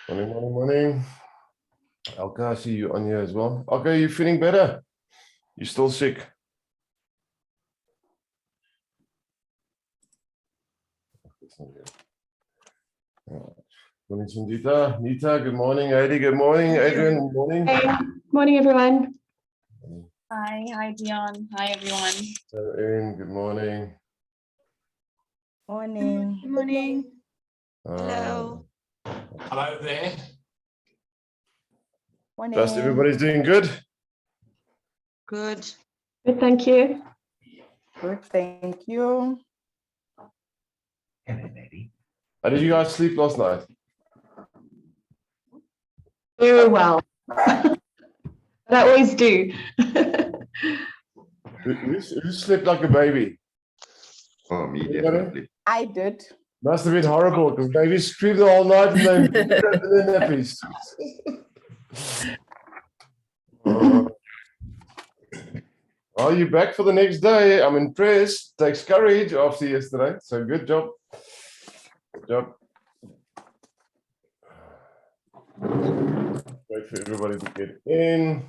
Morning. Okay, I see you on here as well. Okay, you feeling better? You're still sick? Morning, Sandita. Nita, good morning. Heidi, good morning. Adrian, good morning. Hey, morning, everyone. Hi, Dion. Hi, everyone. Erin, good morning. Morning. Good morning. Hello. Hello there. Morning. Trust everybody's doing good? Good. Good, thank you. Good, thank you. How did you guys sleep last night? Very well. I always do. Who slept like a baby? Oh, me, Anybody? definitely. I did. Must have been horrible because babies scream the whole night and then nappies. Are you back for the next day? I'm impressed. Takes courage after yesterday. So good job. Good job. Wait for everybody to get in.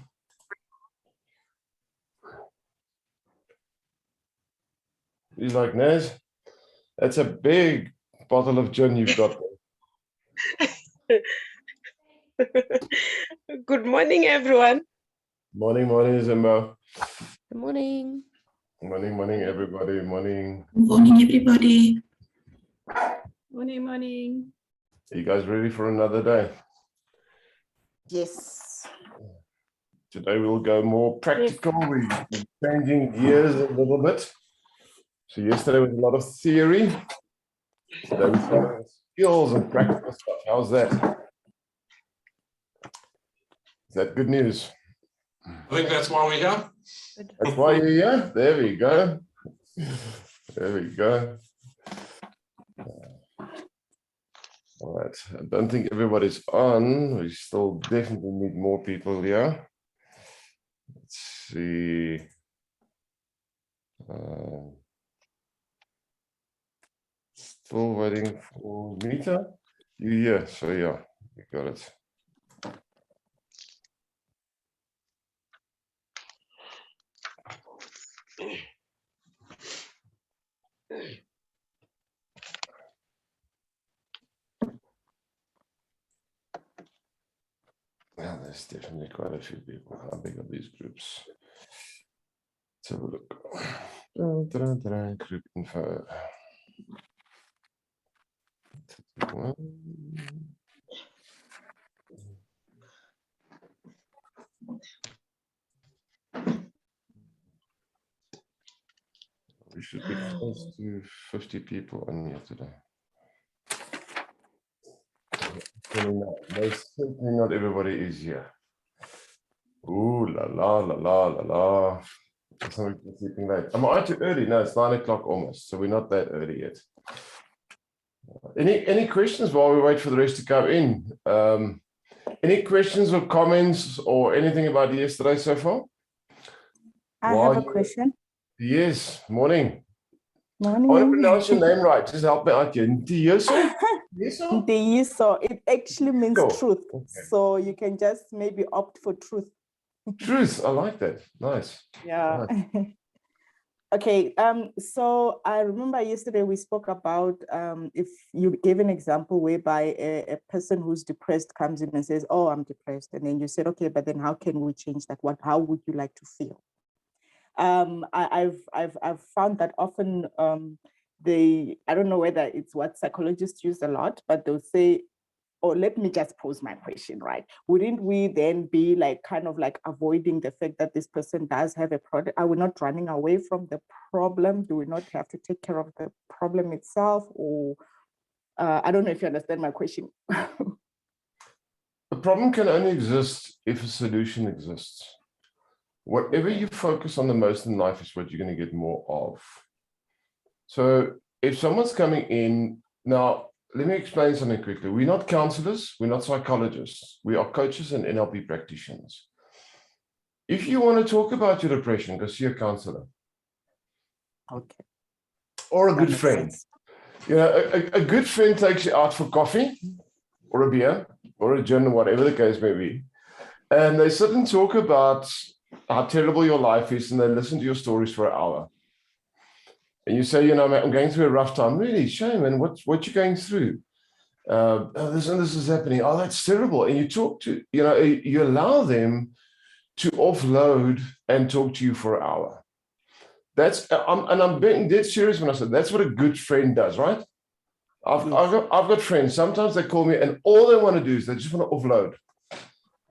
He's like, Naz, that's a big bottle of gin you've got there. Good morning, everyone. Morning, Zimbo. Good morning. Morning, everybody. Morning. Morning, everybody. Morning. Are you guys ready for another day? Yes. Today we'll go more practical. We're changing gears a little bit. So yesterday was a lot of theory. Today we're starting with skills and practical stuff. How's that? Is that good news? I think that's why we're here. That's why you're here. There we go. There we go. All right. I don't think everybody's on. We still definitely need more people here. Let's see. Still waiting for Mita. You here? So yeah, you got it. Yeah, there's definitely quite a few people. How big are these groups? Let's have a look. Group info. We should be close to 50 people on here today. No, certainly not everybody is here. Ooh, la. Some people sleeping late. Am I too early? No, it's 9 o'clock almost, so we're not that early yet. Any questions while we wait for the rest to come in? Any questions or comments or anything about yesterday so far? I have a question. Yes, morning. Morning. I want to pronounce your name right. Just help me out here. Ndieso? Ndieso. It actually means Cool. truth. Okay. So you can just maybe opt for truth. Truth. I like that. Nice. Yeah. Nice. Okay. So I remember yesterday we spoke about if you gave an example whereby a person who's depressed comes in and says, "Oh, I'm depressed," and then you said, "Okay, but then how can we change that? How would you like to feel?" I've found that often I don't know whether it's what psychologists use a lot, but they'll say, oh, let me just pose my question, right? Wouldn't we then be like kind of like avoiding the fact that this person does have a problem? Are we not running away from the problem? Do we not have to take care of the problem itself? Or I don't know if you understand my question. The problem can only exist if a solution exists. Whatever you focus on the most in life is what you're going to get more of. So if someone's coming in, now, let me explain something quickly. We're not counselors, we're not psychologists. We are coaches and NLP practitioners. If you want to talk about your depression, go see a counselor. Okay. Or a That good makes friend. sense. You know, a good friend takes you out for coffee or a beer or a gin, whatever the case may be. And they sit and talk about how terrible your life is, and they listen to your stories for an hour. And you say, you know, I'm going through a rough time. Really, shame, and what you're going through? This and this is happening. Oh, that's terrible. And you talk to, you know, you allow them to offload and talk to you for an hour. I'm being dead serious when I said that's what a good friend does, right? I've got friends. Sometimes they call me, and all they want to do is they just want to offload.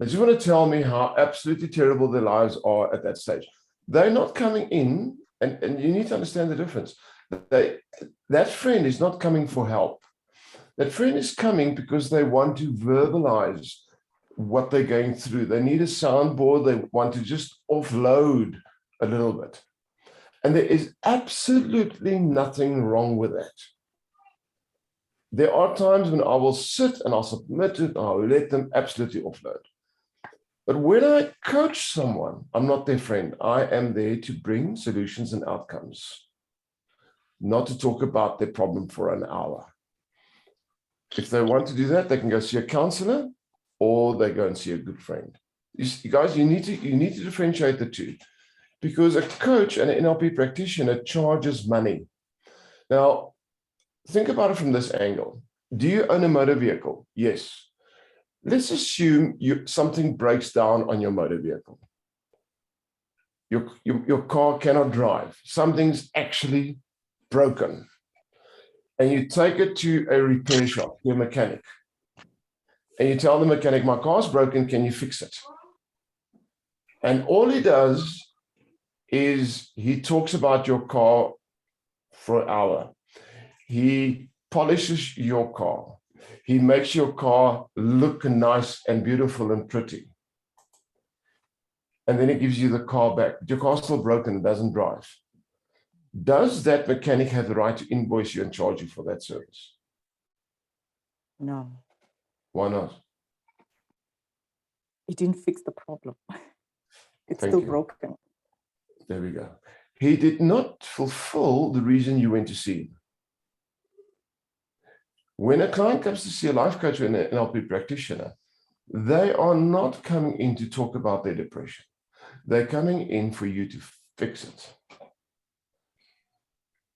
They just want to tell me how absolutely terrible their lives are at that stage. They're not coming in, and you need to understand the difference. That friend is not coming for help. That friend is coming because they want to verbalize what they're going through. They need a soundboard. They want to just offload a little bit. And there is absolutely nothing wrong with that. There are times when I will sit and I'll submit it, and I'll let them absolutely offload. But when I coach someone, I'm not their friend. I am there to bring solutions and outcomes, not to talk about their problem for an hour. If they want to do that, they can go see a counselor, or they go and see a good friend. You guys, you need to differentiate the two, because a coach and an NLP practitioner charges money. Now, think about it from this angle. Do you own a motor vehicle? Yes. Let's assume something breaks down on your motor vehicle. Your car cannot drive. Something's actually broken. And you take it to a repair shop, to a mechanic. And you tell the mechanic, my car's broken, can you fix it? And all he does is he talks about your car for an hour. He polishes your car. He makes your car look nice and beautiful and pretty. And then he gives you the car back. But your car's still broken, it doesn't drive. Does that mechanic have the right to invoice you and charge you for that service? No. Why not? It didn't fix the problem. It's Thank still you. broken. There we go. He did not fulfill the reason you went to see him. When a client comes to see a life coach or an NLP practitioner, they are not coming in to talk about their depression. They're coming in for you to fix it.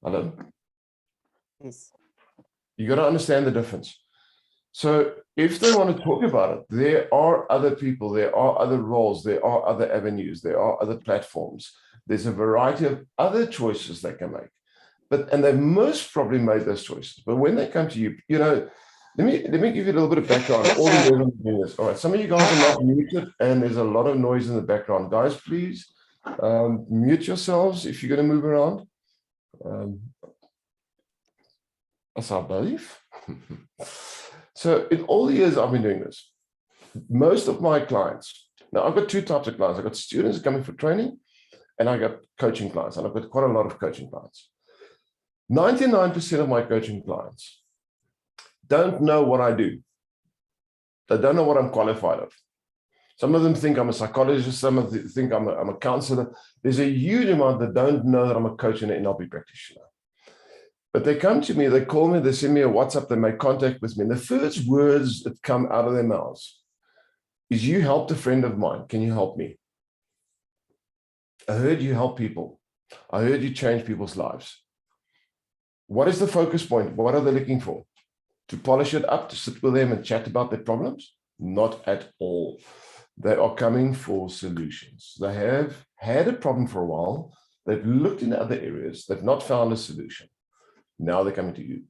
Hello? Yes. You got to understand the difference. So if they want to talk about it, there are other people, there are other roles, there are other avenues, there are other platforms. There's a variety of other choices they can make. And they've most probably made those choices. But when they come to you, you know, let me give you a little bit of background. All the years I'm doing this. All right, some of you guys are not muted, and there's a lot of noise in the background. Guys, please mute yourselves if you're going to move around. Asabalief. So in all the years I've been doing this, most of my clients, now I've got two types of clients. I've got students coming for training, and I got coaching clients, and I've got quite a lot of coaching clients. 99% of my coaching clients don't know what I do. They don't know what I'm qualified of. Some of them think I'm a psychologist. Some of them think I'm a counselor. There's a huge amount that don't know that I'm a coach and an NLP practitioner. But they come to me, they call me, they send me a WhatsApp, they make contact with me. And the first words that come out of their mouths is, you helped a friend of mine. Can you help me? I heard you help people. I heard you change people's lives. What is the focus point? What are they looking for? To polish it up, to sit with them and chat about their problems? Not at all. They are coming for solutions. They have had a problem for a while. They've looked in other areas. They've not found a solution. Now they're coming to you.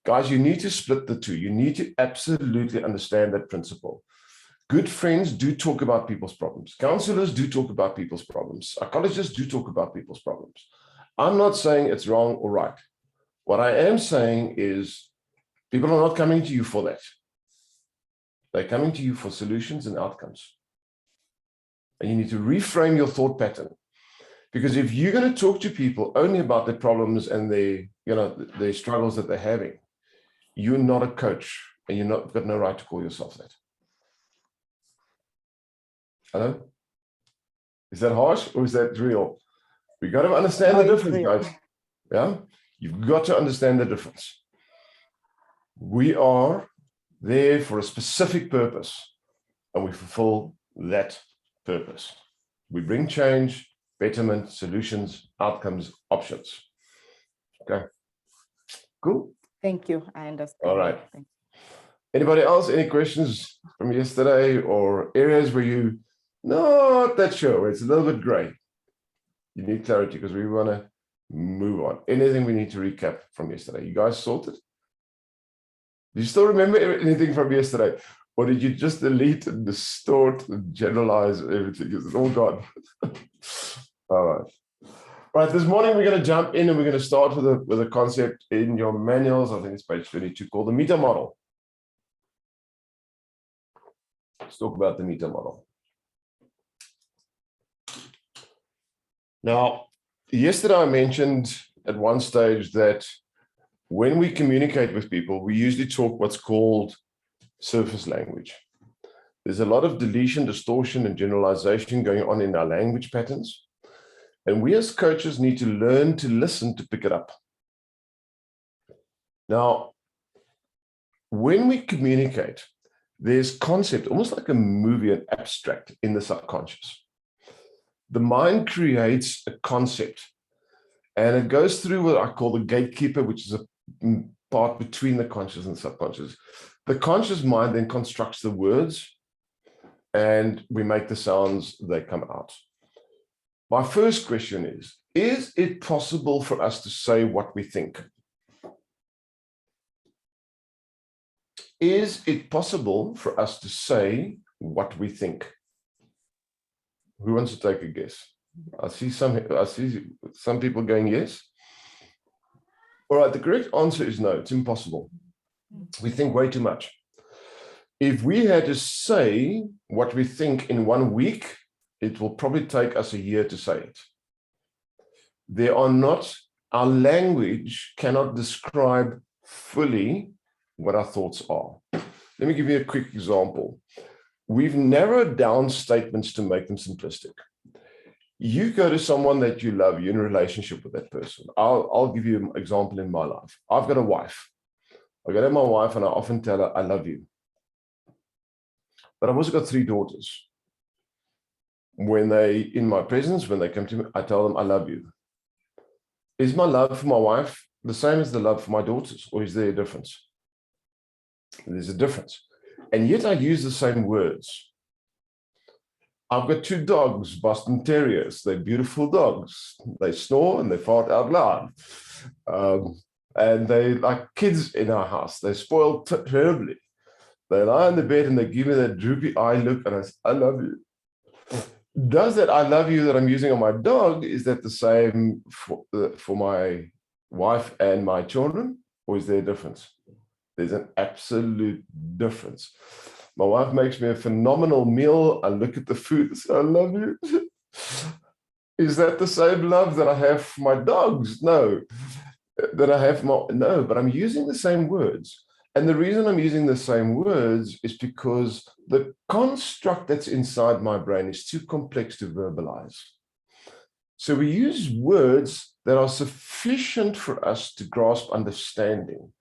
Guys, you need to split the two. You need to absolutely understand that principle. Good friends do talk about people's problems. Counselors do talk about people's problems. Psychologists do talk about people's problems. I'm not saying it's wrong or right. What I am saying is people are not coming to you for that. They're coming to you for solutions and outcomes. And you need to reframe your thought pattern. Because if you're going to talk to people only about their problems and their struggles that they're having, you're not a coach, and you've got no right to call yourself that. Hello? Is that harsh or is that real? We got to understand the difference, guys. Yeah, you've got to understand the difference. We are there for a specific purpose, and we fulfill that purpose. We bring change, betterment, solutions, outcomes, options. Okay. Cool. Thank you. I understand. All right. Thank Anybody else? Any questions from yesterday or areas where you not that sure, where it's a little bit gray? You need clarity because we want to move on. Anything we need to recap from yesterday? You guys sorted? Do you still remember anything from yesterday? Or did you just delete and distort and generalize everything? It's all gone. All right. Right, this morning we're going to jump in and we're going to start with a concept in your manuals. I think it's page 22 called the meta model. Let's talk about the meta model. Now, yesterday I mentioned at one stage that when we communicate with people, we usually talk what's called surface language. There's a lot of deletion, distortion, and generalization going on in our language patterns. And we as coaches need to learn to listen to pick it up. Now, when we communicate, there's concept, almost like a movie, an abstract in the subconscious. The mind creates a concept, and it goes through what I call the gatekeeper, which is a part between the conscious and subconscious. The conscious mind then constructs the words, and we make the sounds that come out. My first question is it possible for us to say what we think? Is it possible for us to say what we think? Who wants to take a guess? I see some people going yes. All right, the correct answer is no, it's impossible. We think way too much. If we had to say what we think in 1 week, it will probably take us a year to say it. Our language cannot describe fully what our thoughts are. Let me give you a quick example. We've narrowed down statements to make them simplistic. You go to someone that you love, you're in a relationship with that person. I'll give you an example in my life. I've got a wife. I go to my wife and I often tell her, I love you. But I've also got 3 daughters. When in my presence, when they come to me, I tell them, I love you. Is my love for my wife the same as the love for my daughters, or is there a difference? There's a difference. And yet I use the same words. I've got 2 dogs, Boston Terriers. They're beautiful dogs. They snore and they fart out loud. And they like kids in our house. They spoil terribly. They lie in the bed and they give me that droopy eye look and I say, I love you. Does that I love you that I'm using on my dog, is that the same for my wife and my children? Or is there a difference? There's an absolute difference. My wife makes me a phenomenal meal. I look at the food and say, I love you. Is that the same love that I have for my dogs? No. No, but I'm using the same words. And the reason I'm using the same words is because the construct that's inside my brain is too complex to verbalize. So we use words that are sufficient for us to grasp understanding.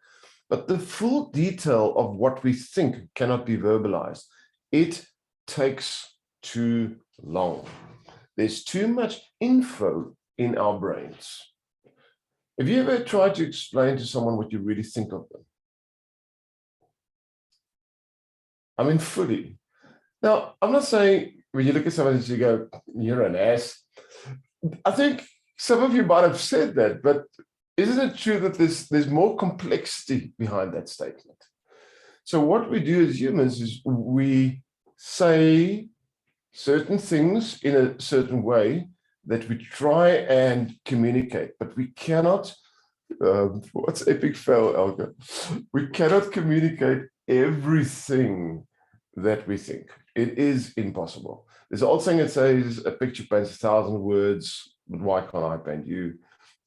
But the full detail of what we think cannot be verbalized. It takes too long. There's too much info in our brains. Have you ever tried to explain to someone what you really think of them? I mean, fully. Now, I'm not saying when you look at someone and you go, you're an ass. I think some of you might have said that, but isn't it true that there's more complexity behind that statement? So what we do as humans is we say certain things in a certain way that we try and communicate, but we cannot, what's epic fail, Elga? We cannot communicate everything that we think. It is impossible. There's an old saying that says, a picture paints 1,000 words, but why can't I paint you?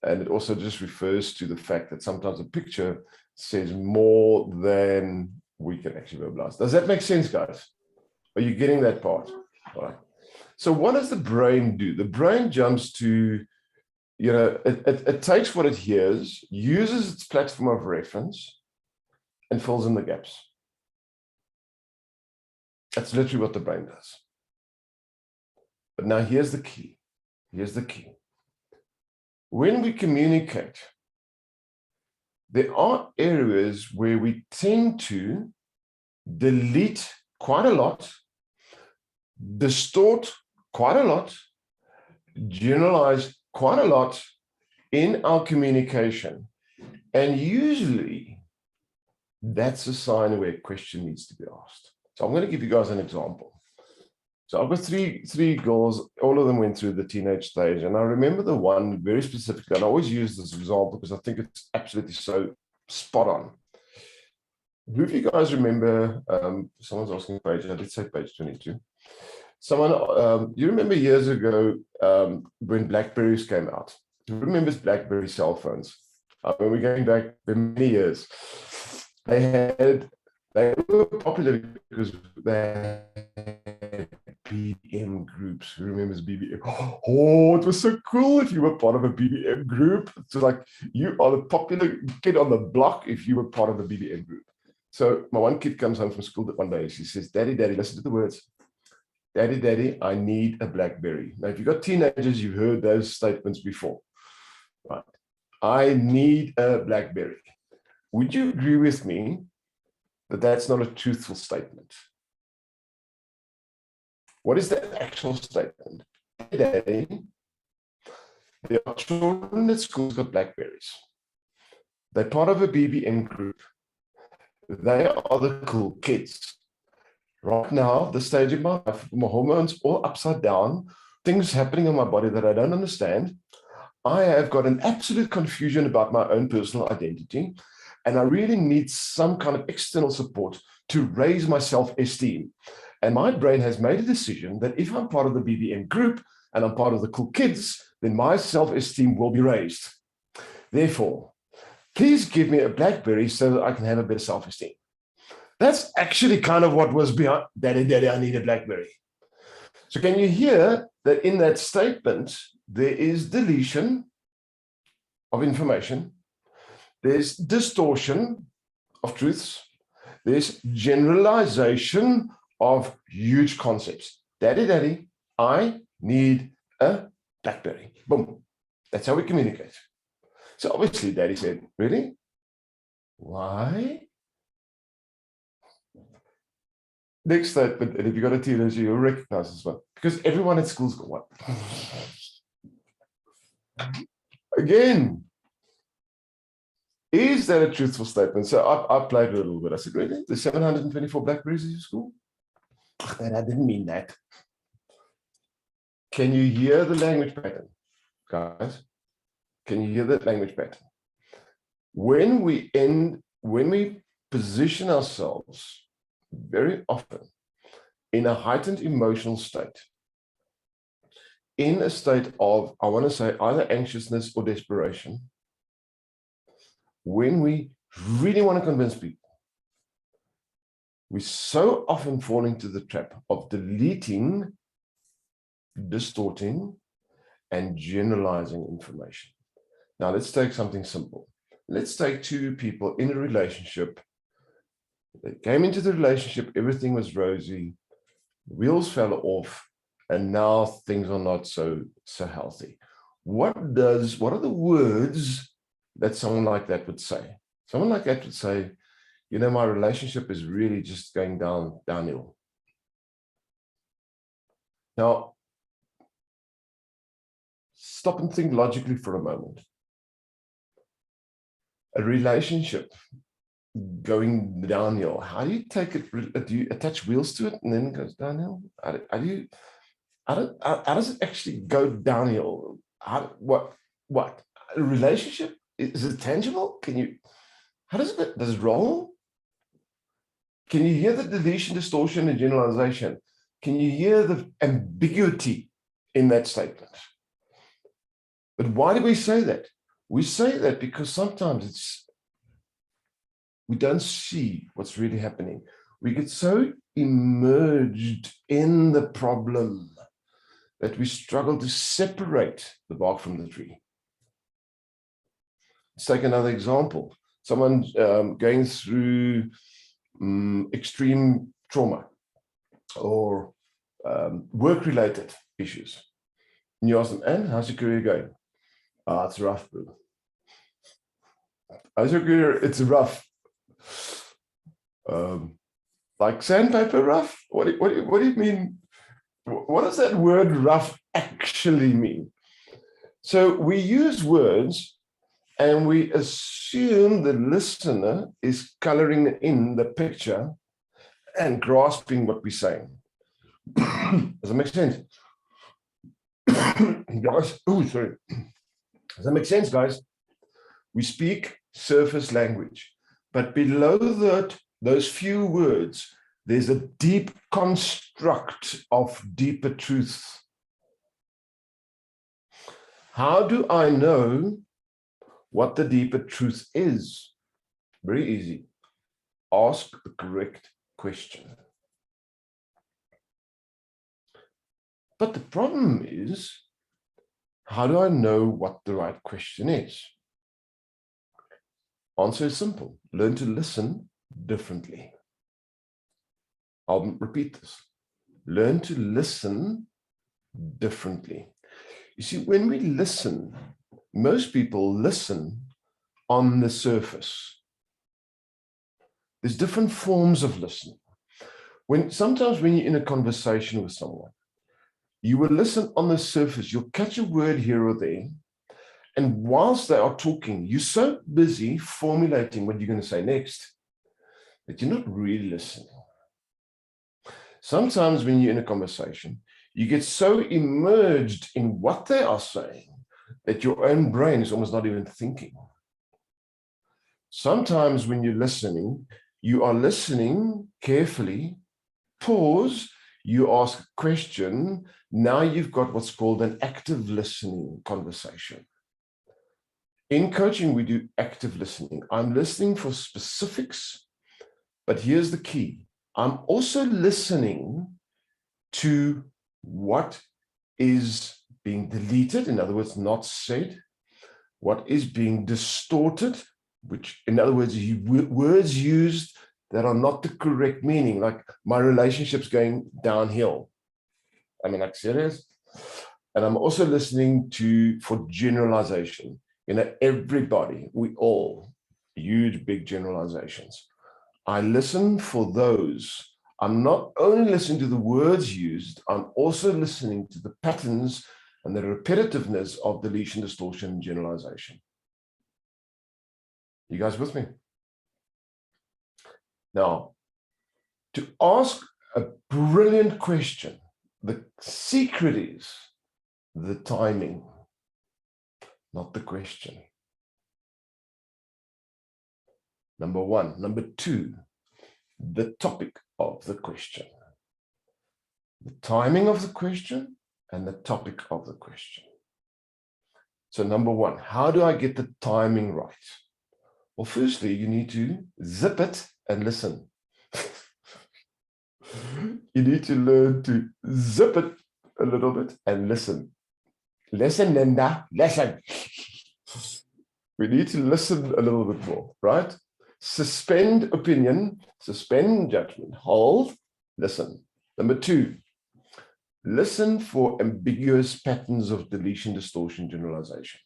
And it also just refers to the fact that sometimes a picture says more than we can actually verbalize. Does that make sense, guys? Are you getting that part? All right. So what does the brain do? The brain jumps to, it takes what it hears, uses its platform of reference, and fills in the gaps. That's literally what the brain does. But now here's the key. Here's the key. When we communicate, there are areas where we tend to delete quite a lot, distort quite a lot, generalize quite a lot in our communication. And usually that's a sign where a question needs to be asked. So I'm going to give you guys an example. So I've got three girls, all of them went through the teenage stage. And I remember the one very specifically, and I always use this example because I think it's absolutely so spot on. Who of you guys remember, someone's asking page, I did say page 22. Someone, you remember years ago when Blackberries came out? Who remembers Blackberry cell phones? When we're going back many years, they were popular because they had BBM groups. Who remembers BBM? Oh, it was so cool if you were part of a BBM group. It's like you are the popular kid on the block if you were part of a BBM group. So my one kid comes home from school one day. She says, Daddy, listen to the words. Daddy, I need a Blackberry. Now, if you've got teenagers, you've heard those statements before. Right. I need a Blackberry. Would you agree with me that that's not a truthful statement? What is the actual statement? Daddy, there are children at school got Blackberries. They're part of a BBM group. They are the cool kids. Right now, the stage of my life, my hormones all upside down, things happening in my body that I don't understand. I have got an absolute confusion about my own personal identity, and I really need some kind of external support to raise my self-esteem. And my brain has made a decision that if I'm part of the BBM group and I'm part of the cool kids, then my self-esteem will be raised. Therefore, please give me a Blackberry so that I can have a better self-esteem. That's actually kind of what was behind, Daddy, I need a Blackberry. So can you hear that in that statement, there is deletion of information, there's distortion of truths, there's generalization of huge concepts. Daddy, I need a Blackberry. Boom. That's how we communicate. So obviously, Daddy said, really? Why? Next statement, and if you've got a teenager, you'll recognize this one. Because everyone at school's got one. Again, is that a truthful statement? So I played with it a little bit. I said, really? There's 724 Blackberries in your school? I didn't mean that. Can you hear the language pattern, guys? Can you hear the language pattern? When we position ourselves very often in a heightened emotional state, in a state of, I want to say, either anxiousness or desperation, when we really want to convince people, we so often fall into the trap of deleting, distorting, and generalizing information. Now, let's take something simple. Let's take two people in a relationship. They came into the relationship, everything was rosy, wheels fell off, and now things are not so healthy. What are the words that someone like that would say? Someone like that would say, you know, my relationship is really just going downhill. Now, stop and think logically for a moment. A relationship going downhill, how do you take it? Do you attach wheels to it and then it goes downhill? How does it actually go downhill? What? A relationship? Is it tangible? How does it roll? Can you hear the deletion, distortion, and generalization? Can you hear the ambiguity in that statement? But why do we say that? We say that because sometimes we don't see what's really happening. We get so immersed in the problem that we struggle to separate the bark from the tree. Let's take another example. someone going through extreme trauma or work-related issues. And you ask them, and how's your career going? Ah, it's rough, bro. How's your career? It's rough. Like sandpaper rough? What do you mean? What does that word rough actually mean? So we use words and we assume the listener is coloring in the picture and grasping what we're saying. Does that make sense? Guys, oh, sorry. Does that make sense, guys? We speak surface language, but below that, those few words, there's a deep construct of deeper truth. How do I know what the deeper truth is? Very easy. Ask the correct question. But the problem is, how do I know what the right question is? Answer is simple. Learn to listen differently. I'll repeat this. Learn to listen differently. You see, when we listen, most people listen on the surface. There's different forms of listening. Sometimes when you're in a conversation with someone, you will listen on the surface. You'll catch a word here or there. And whilst they are talking, you're so busy formulating what you're going to say next that you're not really listening. Sometimes when you're in a conversation, you get so immersed in what they are saying that your own brain is almost not even thinking. Sometimes when you're listening, you are listening carefully, pause, you ask a question. Now you've got what's called an active listening conversation. In coaching, we do active listening. I'm listening for specifics, but here's the key. I'm also listening to what is being deleted, in other words, not said, what is being distorted, which, in other words, words used that are not the correct meaning, like my relationship's going downhill. I mean, like serious. And I'm also listening for generalization. You know, everybody, we all, huge, big generalizations. I listen for those. I'm not only listening to the words used, I'm also listening to the patterns and the repetitiveness of deletion, distortion, and generalization. You guys with me? Now, to ask a brilliant question, the secret is the timing, not the question. Number one. Number two, the topic of the question. The timing of the question and the topic of the question. So number one, how do I get the timing right? Well, firstly, you need to zip it and listen. You need to learn to zip it a little bit and listen. Listen, Linda, listen. We need to listen a little bit more, right? Suspend opinion, suspend judgment, hold, listen. Number two, listen for ambiguous patterns of deletion, distortion, generalization.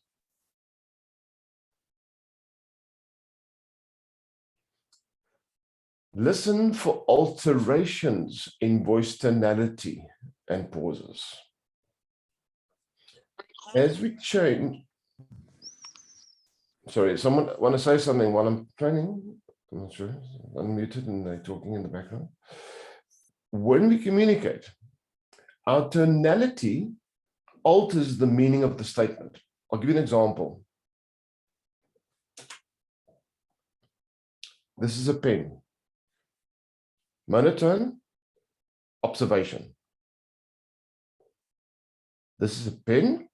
Listen for alterations in voice tonality and pauses. As we change, sorry, someone want to say something while I'm training? I'm not sure. Unmuted and they're talking in the background. When we communicate, our tonality alters the meaning of the statement. I'll give you an example. This is a pen. Monotone, observation. This is a pen.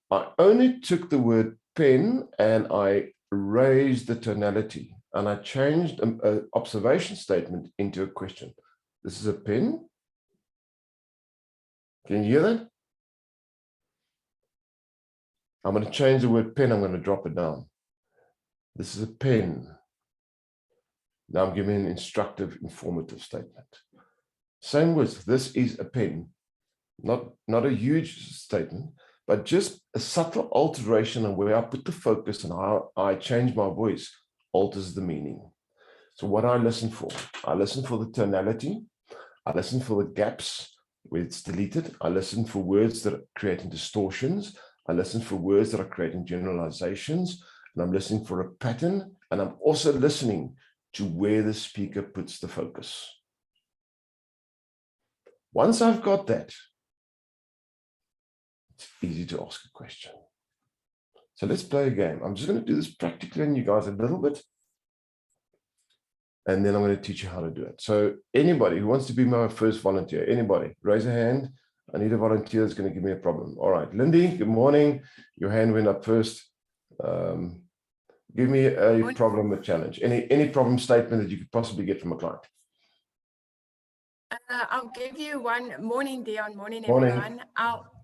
I only took the word pen and I raised the tonality and I changed an observation statement into a question. This is a pen. Can you hear that? I'm going to change the word pen. I'm going to drop it down. This is a pen. Now I'm giving an instructive, informative statement. Same with this is a pen. Not a huge statement, but just a subtle alteration on where I put the focus and how I change my voice alters the meaning. So what I listen for the tonality. I listen for the gaps where it's deleted. I listen for words that are creating distortions. I listen for words that are creating generalizations. And I'm listening for a pattern. And I'm also listening to where the speaker puts the focus. Once I've got that, it's easy to ask a question. So let's play a game. I'm just going to do this practically on you guys a little bit. And then I'm going to teach you how to do it. So anybody who wants to be my first volunteer, anybody, raise a hand. I need a volunteer that's going to give me a problem. All right, Lindy, good morning. Your hand went up first. Give me a problem, a challenge. Any problem statement that you could possibly get from a client. I'll give you one. Morning, Dion. Morning, Morning. everyone.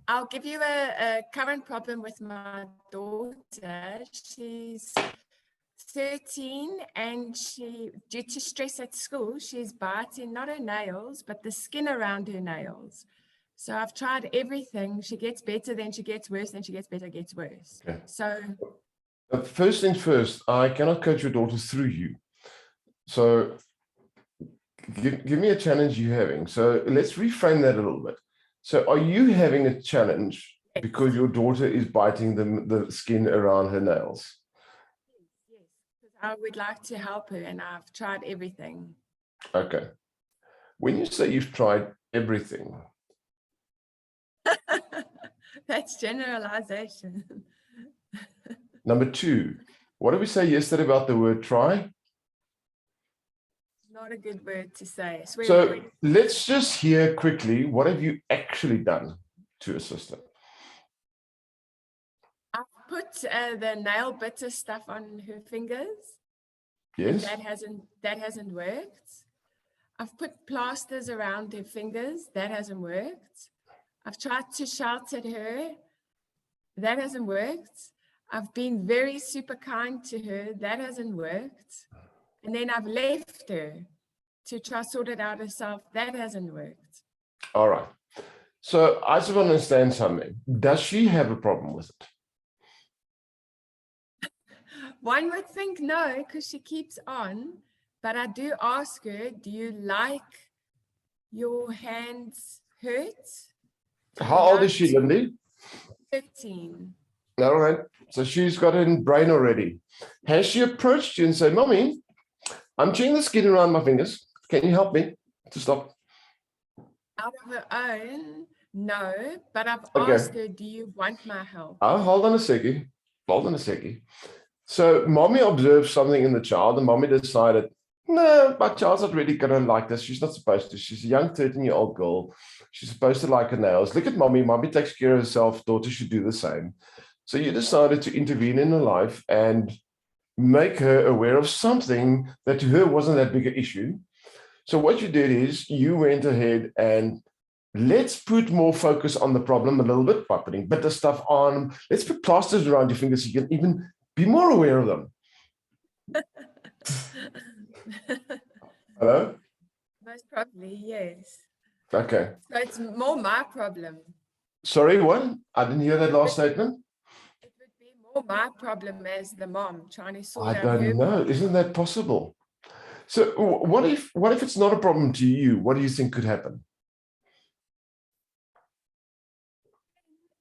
I'll give you a current problem with my daughter. She's 13 and due to stress at school, she's biting not her nails, but the skin around her nails. So I've tried everything. She gets better, then she gets worse, then she gets better, gets worse. Okay. So First things first, I cannot coach your daughter through you. So give me a challenge you're having. So let's reframe that a little bit. So are you having a challenge because your daughter is biting the skin around her nails? yes, because I would like to help her and I've tried everything. Okay. When you say you've tried everything. That's generalization. Number two, what did we say yesterday about the word try? Not a good word to say. Swear So word. let's just hear quickly, what have you actually done to assist her? I've put the nail bitter stuff on her fingers. Yes. That hasn't worked. I've put plasters around her fingers. That hasn't worked. I've tried to shout at her. That hasn't worked. I've been very super kind to her. That hasn't worked. And then I've left her to try sort it out herself. That hasn't worked. All right. So I just want to understand something. Does she have a problem with it? One would think no, because she keeps on. But I do ask her, do you like your hands hurt? How old is she, Lindy? 13. All right. So she's got it in brain already. Has she approached you and said, Mommy, I'm chewing the skin around my fingers. Can you help me to stop? Out of her own, no. But I've Okay. asked her, do you want my help? Oh, hold on a second. Hold on a second. So mommy observed something in the child and mommy decided, no, my child's not really going to like this. She's not supposed to. She's a young 13-year-old girl. She's supposed to like her nails. Look at mommy. Mommy takes care of herself. Daughter should do the same. So you decided to intervene in her life and make her aware of something that to her wasn't that big an issue. So what you did is you went ahead and let's put more focus on the problem a little bit by putting bitter stuff on. Let's put plasters around your fingers so you can even be more aware of them. Hello? Most probably, yes. Okay. So it's more my problem. Sorry, what? I didn't hear that last statement. It would be more my problem as the mom trying to sort I out her don't know. problem. Isn't that possible? So what if it's not a problem to you? What do you think could happen?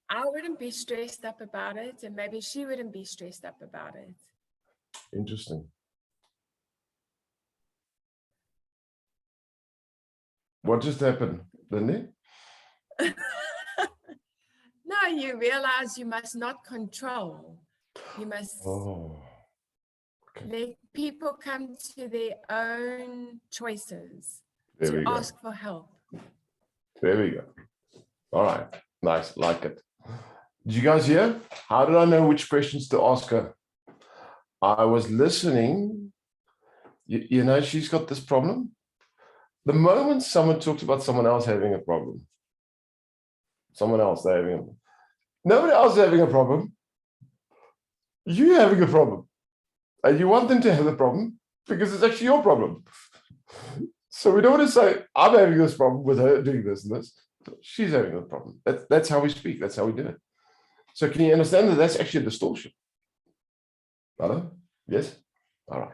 I wouldn't be stressed up about it, and maybe she wouldn't be stressed up about it. Interesting. What just happened, didn't it? No, you realize you must not control. You must let people come to their own choices to ask for help. There we go. All right. Nice. Like it. Did you guys hear? How did I know which questions to ask her? I was listening. You know, she's got this problem. The moment someone talks about someone else having a problem, nobody else is having a problem. You having a problem. And you want them to have the problem because it's actually your problem. So we don't want to say, I'm having this problem with her doing this and this. She's having the problem. That's how we speak. That's how we do it. So can you understand that that's actually a distortion? Hello? Yes? All right.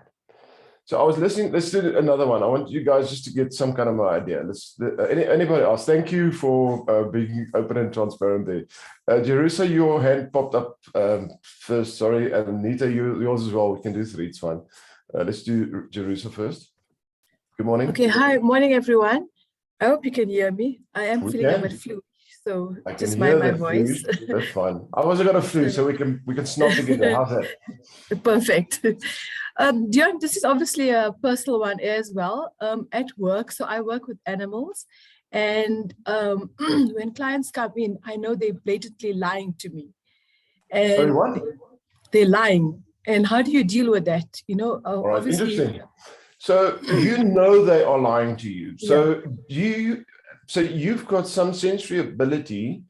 So I was listening. Let's do another one. I want you guys just to get some kind of idea. Anybody else? Thank you for being open and transparent there. Jerusha, your hand popped up first. Sorry. And Anita, yours as well. We can do three. It's fine. Let's do Jerusha first. Good morning. Okay, hi, morning everyone. I hope you can hear me. I am We feeling a can. bit flu, so I can just hear mind my that voice. flu. That's fine. I also got a flu, so we can snot together. How's that? Perfect. Dion, this is obviously a personal one as well. At work, so I work with animals, and when clients come in, I know they're blatantly lying to me. And Sorry, what? they're lying. And how do you deal with that? You know, All right, obviously. interesting. So you know they are lying to you. So you've got some sensory ability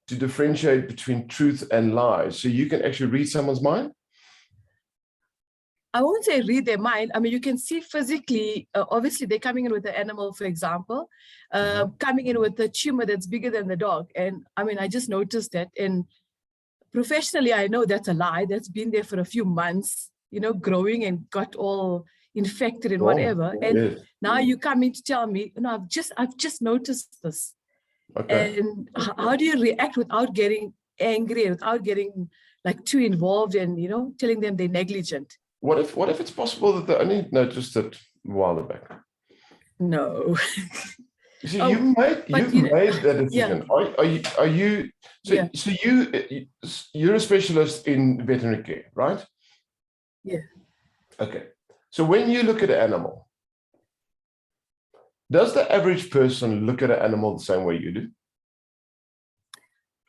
to differentiate between truth and lies. So you can actually read someone's mind. I won't say read their mind. I mean, you can see physically, obviously they're coming in with the animal, for example, coming in with a tumor that's bigger than the dog. And I mean, I just noticed that. And professionally, I know that's a lie. That's been there for a few months, you know, growing and got all infected and whatever. And now you come in to tell me, you know, I've just noticed this. Okay. And how do you react without getting angry and without getting like too involved and, you know, telling them they're negligent? What if it's possible that they only noticed it a while back? No. You see, you've made that decision. Are you so you're a specialist in veterinary care, right? Yeah. Okay. So when you look at an animal, does the average person look at an animal the same way you do?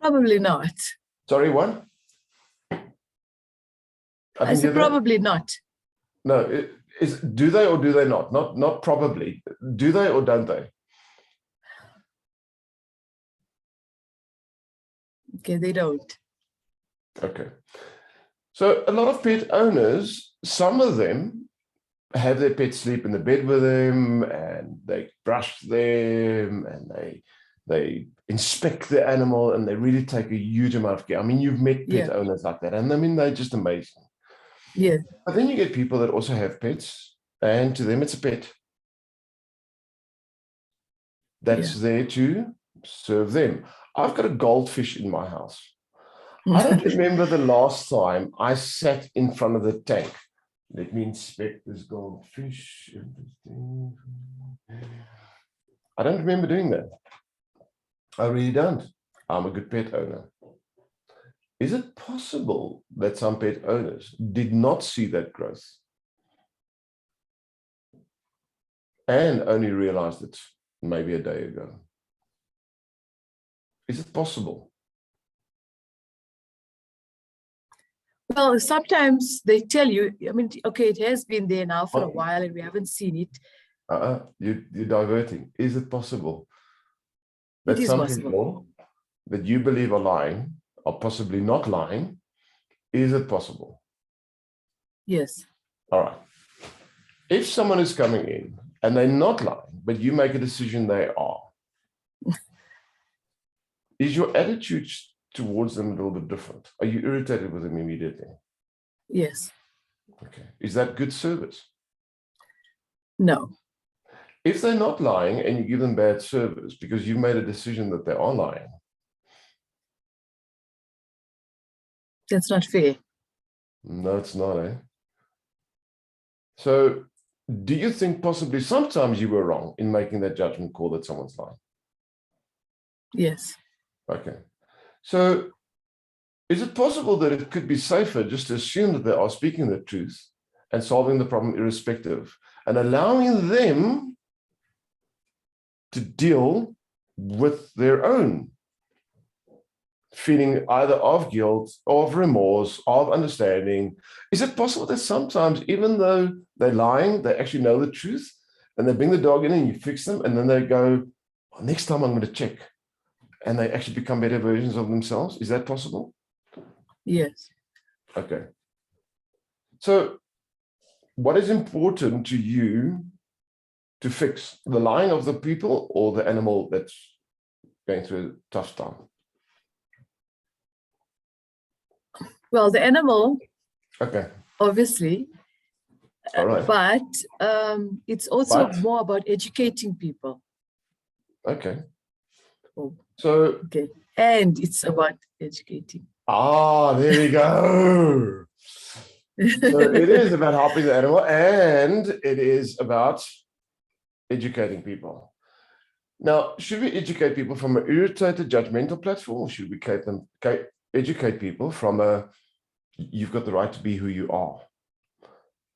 Probably not. Sorry, what? I said probably not. No, do they or do they not? Not probably. Do they or don't they? Okay, they don't. Okay. So a lot of pet owners, some of them have their pet sleep in the bed with them, and they brush them, and they inspect the animal, and they really take a huge amount of care. I mean, you've met pet owners like that, and I mean, they're just amazing. Yeah. But then you get people that also have pets, and to them it's a pet that's there to serve them. I've got a goldfish in my house. I don't remember the last time I sat in front of the tank. Let me inspect this goldfish. I don't remember doing that. I really don't. I'm a good pet owner. Is it possible that some pet owners did not see that growth and only realized it maybe a day ago? Is it possible? Well, sometimes they tell you, I mean, okay, it has been there now for a while and we haven't seen it. You're diverting. Is it possible that it is some possible. people that you believe are lying are possibly not lying? Is it possible? Yes. All right. If someone is coming in and they're not lying, but you make a decision they are, is your attitude towards them a little bit different? Are you irritated with them immediately? Yes. Okay. Is that good service? No. If they're not lying and you give them bad service because you made a decision that they are lying, that's not fair. No, it's not, eh? So do you think possibly sometimes you were wrong in making that judgment call that someone's lying? Yes. Okay. So is it possible that it could be safer just to assume that they are speaking the truth and solving the problem irrespective and allowing them to deal with their own feeling either of guilt, of remorse, of understanding? Is it possible that sometimes, even though they're lying, they actually know the truth and they bring the dog in and you fix them and then they go, well, next time I'm going to check, and they actually become better versions of themselves? Is that possible? Yes. Okay. So what is important to you to fix, the lying of the people or the animal that's going through a tough time? Well, the animal, Okay, obviously, all right. but it's also But? more about educating people. Okay. Oh, So, okay. And it's about educating. there we go. So it is about helping the animal and it is about educating people. Now, should we educate people from an irritated, judgmental platform, or should we educate people from a, you've got the right to be who you are?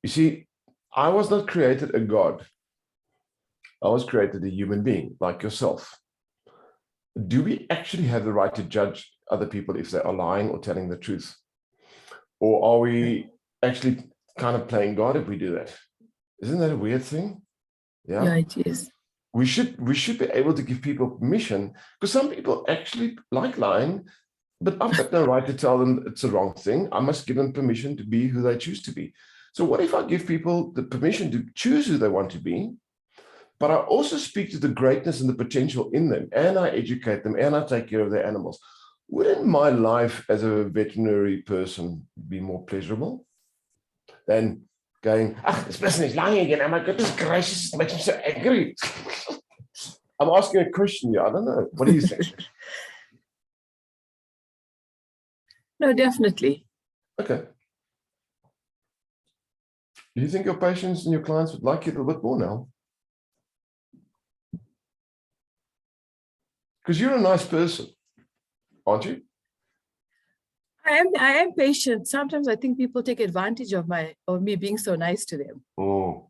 You see, I was not created a god. I was created a human being like yourself. Do we actually have the right to judge other people if they are lying or telling the truth? Or are we actually kind of playing God if we do that? Isn't that a weird thing? Yeah, it is. We should be able to give people permission, because some people actually like lying, but I've got no right to tell them it's the wrong thing. I must give them permission to be who they choose to be. So what if I give people the permission to choose who they want to be, but I also speak to the greatness and the potential in them, and I educate them, and I take care of their animals? Wouldn't my life as a veterinary person be more pleasurable than going, this person is lying again. Oh my goodness gracious, it makes me so angry. I'm asking a question here. I don't know. What do you think? No, definitely. Okay. Do you think your patients and your clients would like you a little bit more now? Because you're a nice person, aren't you? I am patient. Sometimes I think people take advantage of me being so nice to them. Oh.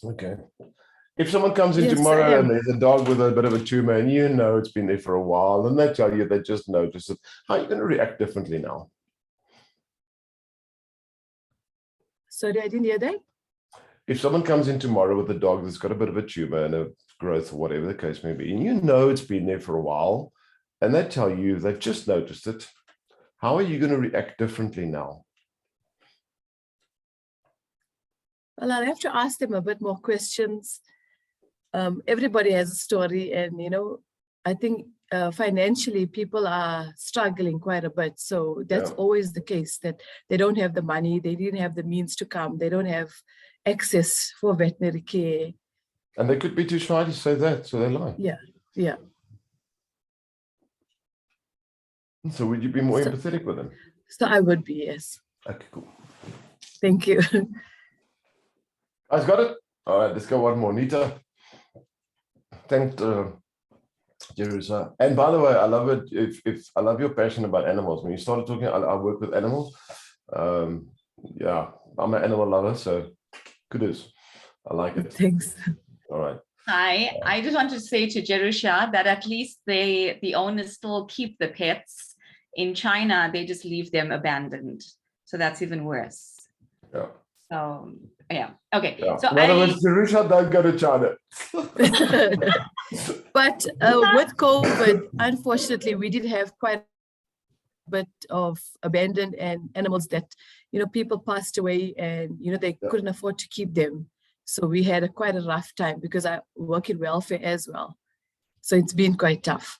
Okay. If someone comes in Yes, I tomorrow am. and there's a dog with a bit of a tumor and you know it's been there for a while, and they tell you they just noticed it, how are you going to react differently now? Sorry, I didn't hear that. If someone comes in tomorrow with a dog that's got a bit of a tumor and a growth or whatever the case may be, and you know it's been there for a while, and they tell you they've just noticed it, how are you going to react differently now? Well, I'll have to ask them a bit more questions. Everybody has a story, and I think financially people are struggling quite a bit. So that's always the case, that they don't have the money, they didn't have the means to come, they don't have access for veterinary care. And they could be too shy to say that, so they lie. Yeah. So would you be more empathetic with them? So I would be, yes. Okay, cool. Thank you. Guys, got it? All right, let's go one more. Nita. Thanks, Jerusa. And by the way, I love it. If I love your passion about animals. When you started talking, I work with animals. Yeah, I'm an animal lover, so kudos. I like it. Thanks. All right. Hi, I just want to say to Jerusha that at least the owners still keep the pets. In China, they just leave them abandoned. So that's even worse. Yeah. So yeah. Okay. Yeah. So In other words, Jerusha, don't go to China. But with COVID, unfortunately, we did have quite a bit of abandoned and animals that, people passed away and, they couldn't afford to keep them. So we had quite a rough time because I work in welfare as well. So it's been quite tough.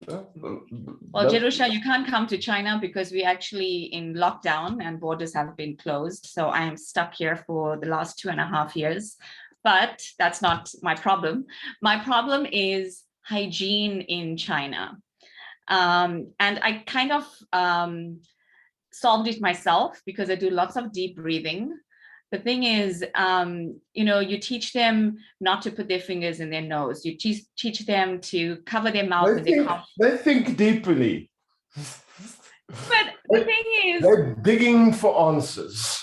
Well, Jerusha, you can't come to China because we're actually in lockdown and borders have been closed. So I am stuck here for the last 2.5 years. But that's not my problem. My problem is hygiene in China. And I kind of solved it myself because I do lots of deep breathing. The thing is, you teach them not to put their fingers in their nose. You teach them to cover their mouth when they cough. They think deeply. But the thing is, they're digging for answers.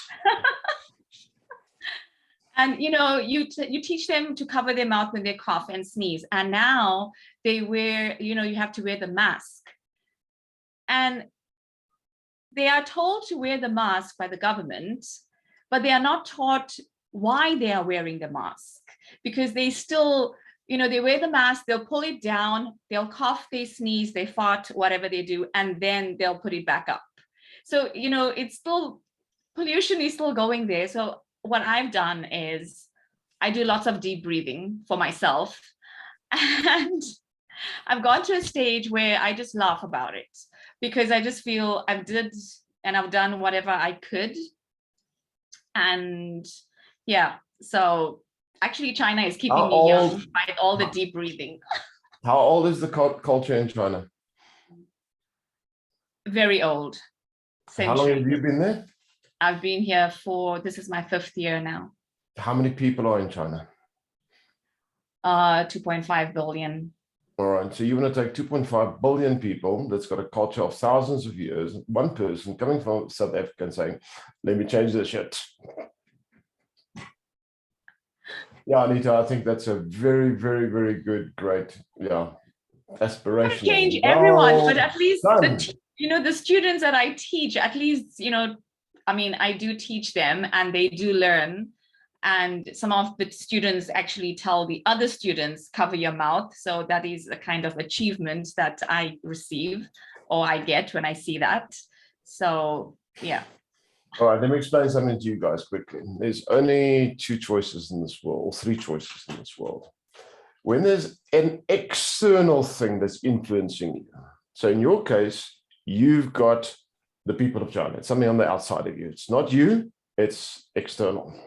And you teach them to cover their mouth when they cough and sneeze. And now they wear, you have to wear the mask. And they are told to wear the mask by the government, but they are not taught why they are wearing the mask, because they still, they wear the mask, they'll pull it down, they'll cough, they sneeze, they fart, whatever they do, and then they'll put it back up. So, it's still pollution is still going there. So what I've done is I do lots of deep breathing for myself. And I've gone to a stage where I just laugh about it because I just feel I've done whatever I could. And yeah, so actually China is keeping me young by all the deep breathing. How old is the culture in China? Very old. How long have Century. you been there? I've been here this is my 5th year now. How many people are in China? 2.5 billion. All right, so you want to take 2.5 billion people that's got a culture of thousands of years, one person coming from South Africa and saying, let me change this shit. Yeah, Anita, I think that's a very, very, very good, great, aspiration. Change everyone, but at least the students that I teach, at least, I mean, I do teach them and they do learn. And some of the students actually tell the other students, cover your mouth. So that is a kind of achievement that I receive or I get when I see that. So, yeah. All right, let me explain something to you guys quickly. There's only 2 choices in this world, or 3 choices in this world. When there's an external thing that's influencing you. So in your case, you've got the people of China. It's something on the outside of you. It's not you, it's external.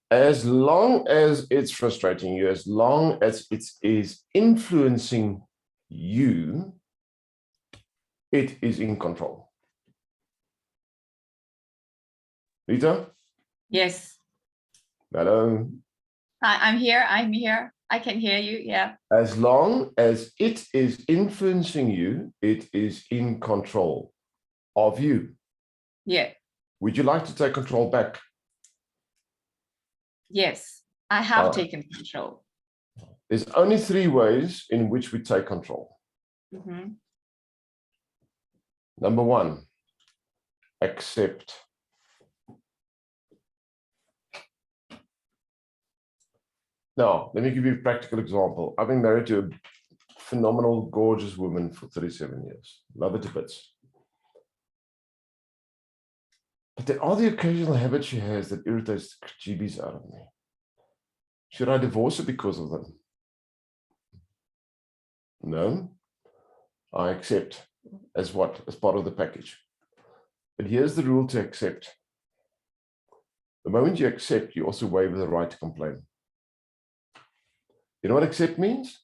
As long as it's frustrating you, as long as it is influencing you, it is in control. Rita? Yes. Hello? I'm here. I can hear you. Yeah. As long as it is influencing you, it is in control of you. Yeah. Would you like to take control back? Yes, I have taken control. There's only 3 ways in which we take control. Mm-hmm. Number 1, accept. Now, let me give you a practical example. I've been married to a phenomenal, gorgeous woman for 37 years. Love her to bits. But there are the occasional habits she has that irritates the jeebies out of me. Should I divorce her because of them? No. I accept as what? As part of the package. But here's the rule to accept. The moment you accept, you also waive the right to complain. You know what accept means?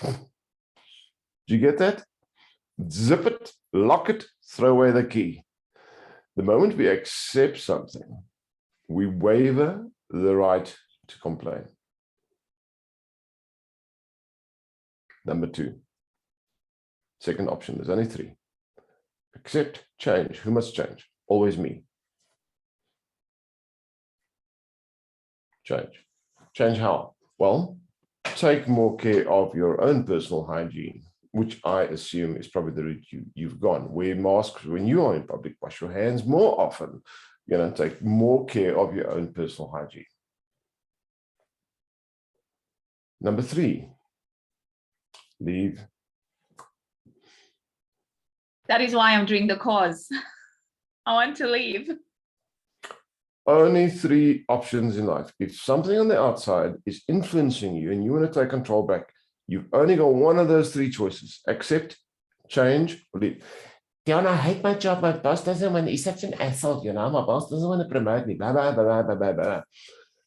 Do you get that? Zip it, lock it, throw away the key. The moment we accept something, we waiver the right to complain. Number 2. Second option, there's only 3. Accept, change. Who must change? Always me. Change. Change how? Well, take more care of your own personal hygiene, which I assume is probably the route you've gone. Wear masks when you are in public, wash your hands more often, take more care of your own personal hygiene. Number 3, leave. That is why I'm doing the course. I want to leave. Only 3 options in life. If something on the outside is influencing you and you want to take control back, you've only got one of those 3 choices. Accept, change, or leave. Diana, I hate my job. My boss doesn't want, he's such an asshole, my boss doesn't want to promote me, blah, blah, blah, blah, blah, blah.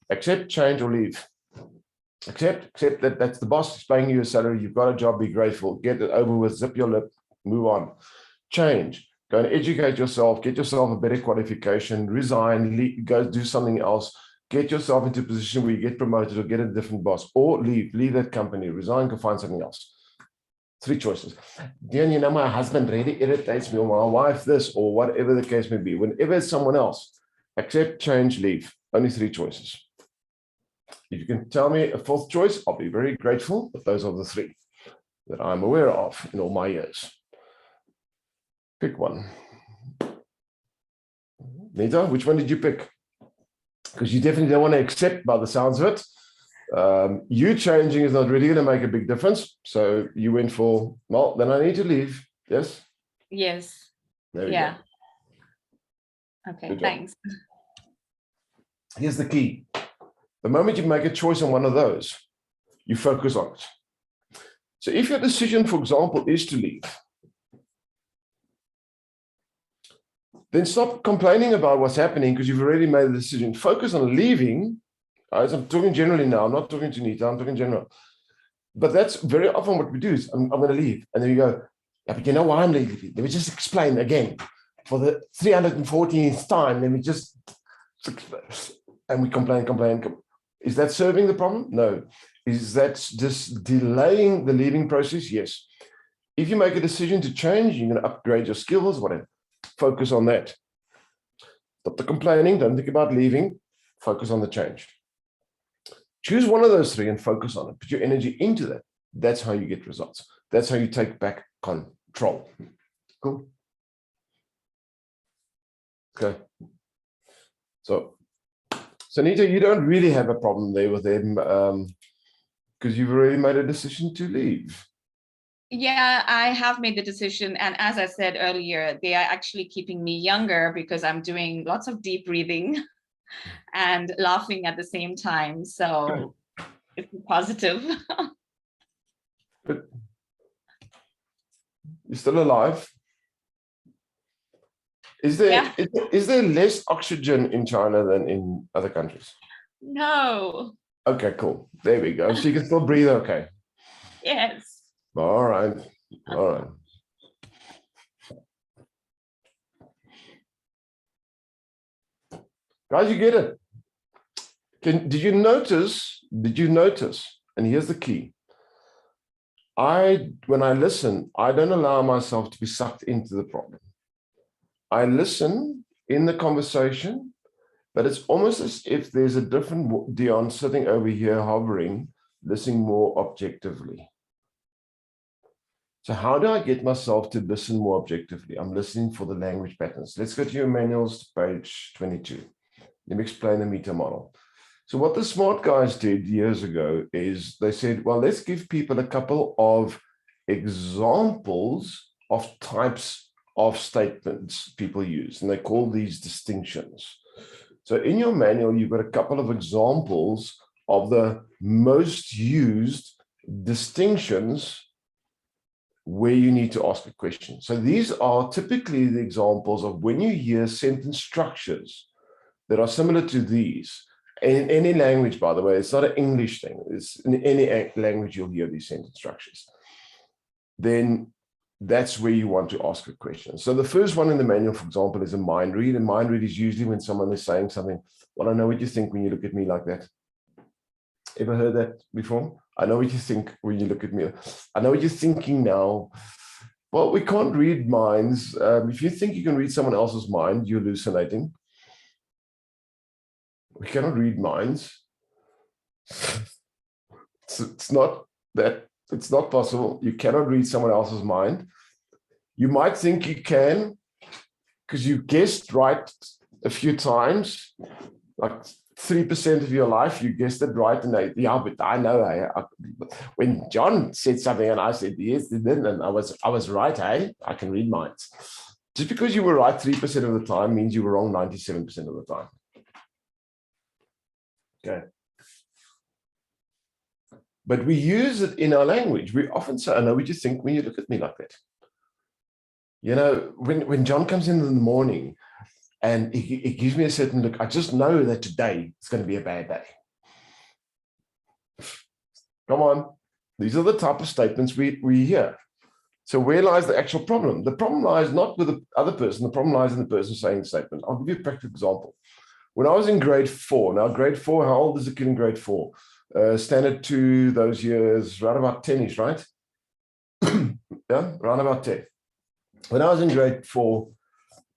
Accept, change, or leave. Accept that that's the boss is paying you a salary. You've got a job, be grateful, get it over with, zip your lip, move on. Change, go and educate yourself, get yourself a better qualification, resign, go do something else, get yourself into a position where you get promoted or get a different boss, or leave that company, resign, go find something else. 3 choices. Then, my husband really irritates me, or my wife this, or whatever the case may be. Whenever it's someone else, accept, change, leave. Only 3 choices. If you can tell me a 4th choice, I'll be very grateful, but those are the 3 that I'm aware of in all my years. Pick one. Nita, which one did you pick? Because you definitely don't want to accept by the sounds of it. You changing is not really going to make a big difference. So you went for, well, then I need to leave. Yes. Yes. There we Yeah. go. Okay, Good job. thanks. Here's the key. The moment you make a choice on one of those, you focus on it. So if your decision, for example, is to leave, then stop complaining about what's happening because you've already made the decision. Focus on leaving. As I'm talking generally now, I'm not talking to Nita, I'm talking general. But that's very often what we do is I'm going to leave. And then you go, yeah, but you know why I'm leaving? Let me just explain again for the 314th time. Let me just, and we complain. Is that serving the problem? No. Is that just delaying the leaving process? Yes. If you make a decision to change, you're going to upgrade your skills, whatever. Focus on that. Stop the complaining. Don't think about leaving. Focus on the change. Choose one of those three and focus on it. Put your energy into that. That's how you get results. That's how you take back control. Cool. Okay. So Nita, you don't really have a problem there with them because you've already made a decision to leave. Yeah, I have made the decision. And as I said earlier, they are actually keeping me younger because I'm doing lots of deep breathing and laughing at the same time. So it's positive. But you're still alive. Is there less oxygen in China than in other countries? No. Okay, cool. There we go. So you can still breathe okay. Yes. All right. All right. Guys, you get it. Did you notice? And here's the key. When I listen, I don't allow myself to be sucked into the problem. I listen in the conversation, but it's almost as if there's a different Dion sitting over here hovering, listening more objectively. So how do I get myself to listen more objectively? I'm listening for the language patterns. Let's go to your manuals, page 22. Let me explain the meta model. So what the smart guys did years ago is they said, well, let's give people a couple of examples of types of statements people use, and they call these distinctions. So in your manual, you've got a couple of examples of the most used distinctions where you need to ask a question. So these are typically the examples of when you hear sentence structures that are similar to these. In any language, by the way, it's not an English thing. It's in any language you'll hear these sentence structures. Then that's where you want to ask a question. So the first one in the manual, for example, is a mind read. A mind read is usually when someone is saying something, well, I know what you think when you look at me like that. Ever heard that before? I know what you think when you look at me. I know what you're thinking now. Well, we can't read minds. If you think you can read someone else's mind, you're hallucinating. We cannot read minds. It's not possible. You cannot read someone else's mind. You might think you can because you guessed right a few times, like 3% of your life, you guessed it right. And yeah, but I know when John said something and I said, yes, it didn't, and I was right, hey? I can read minds. Just because you were right 3% of the time means you were wrong 97% of the time. Okay. But we use it in our language. We often say, I know what you think when you look at me like that. You know, when John comes in the morning and he gives me a certain look, I just know that today it's going to be a bad day. Come on. These are the type of statements we hear. So where lies the actual problem? The problem lies not with the other person. The problem lies in the person saying the statement. I'll give you a practical example. When I was in grade 4, now grade 4, how old is a kid in grade 4? Standard 2, those years, right about 10-ish, right? Yeah, around about 10. When I was in grade 4,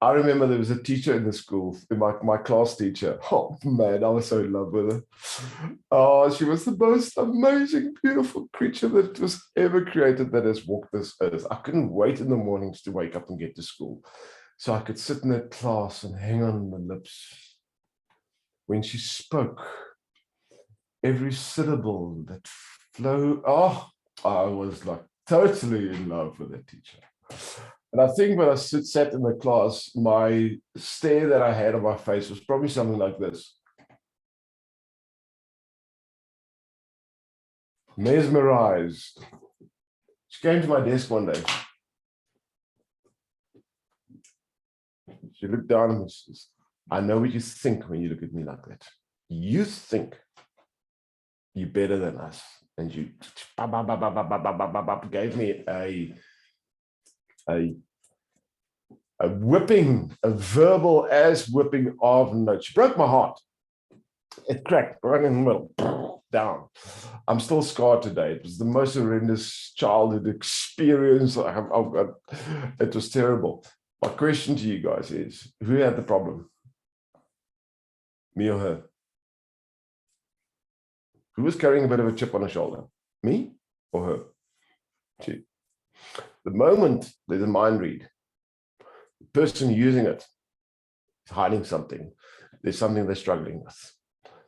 I remember there was a teacher in the school, my class teacher. Oh man, I was so in love with her. Oh, she was the most amazing, beautiful creature that was ever created that has walked this earth. I couldn't wait in the mornings to wake up and get to school so I could sit in that class and hang on my lips. When she spoke, every syllable that flow. Oh, I was like totally in love with that teacher. And I think when I sat in the class, my stare that I had on my face was probably something like this. Mesmerized. She came to my desk one day. She looked down and says, I know what you think when you look at me like that. You think you're better than us. And you gave me a whipping, a verbal ass whipping of notes. She broke my heart. It cracked right in the middle, down. I'm still scarred today. It was the most horrendous childhood experience I've got. It was terrible. My question to you guys is, who had the problem? Me or her? Who was carrying a bit of a chip on her shoulder? Me or her? She. The moment there's a mind read, the person using it is hiding something. There's something they're struggling with.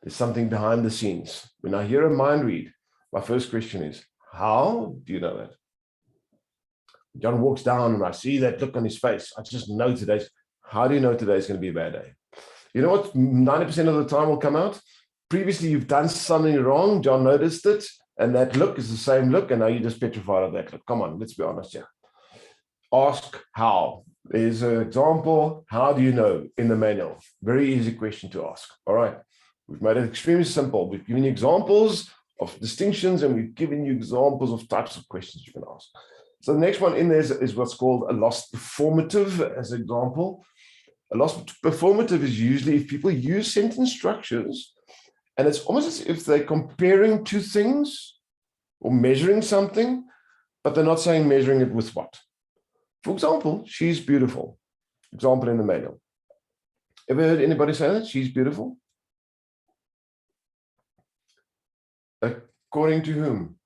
There's something behind the scenes. When I hear a mind read, my first question is, how do you know that? John walks down and I see that look on his face. I just know how do you know today's going to be a bad day? You know what 90% of the time will come out? Previously, you've done something wrong. John noticed it. And that look is the same look. And now you're just petrified of that look. Come on, let's be honest here. Ask how. There's an example. How do you know in the manual? Very easy question to ask. All right. We've made it extremely simple. We've given you examples of distinctions and we've given you examples of types of questions you can ask. So the next one in there is what's called a lost performative as an example. A lost performative is usually if people use sentence structures and it's almost as if they're comparing two things or measuring something, but they're not saying measuring it with what. For example, she's beautiful. Example in the manual. Ever heard anybody say that? She's beautiful? According to whom?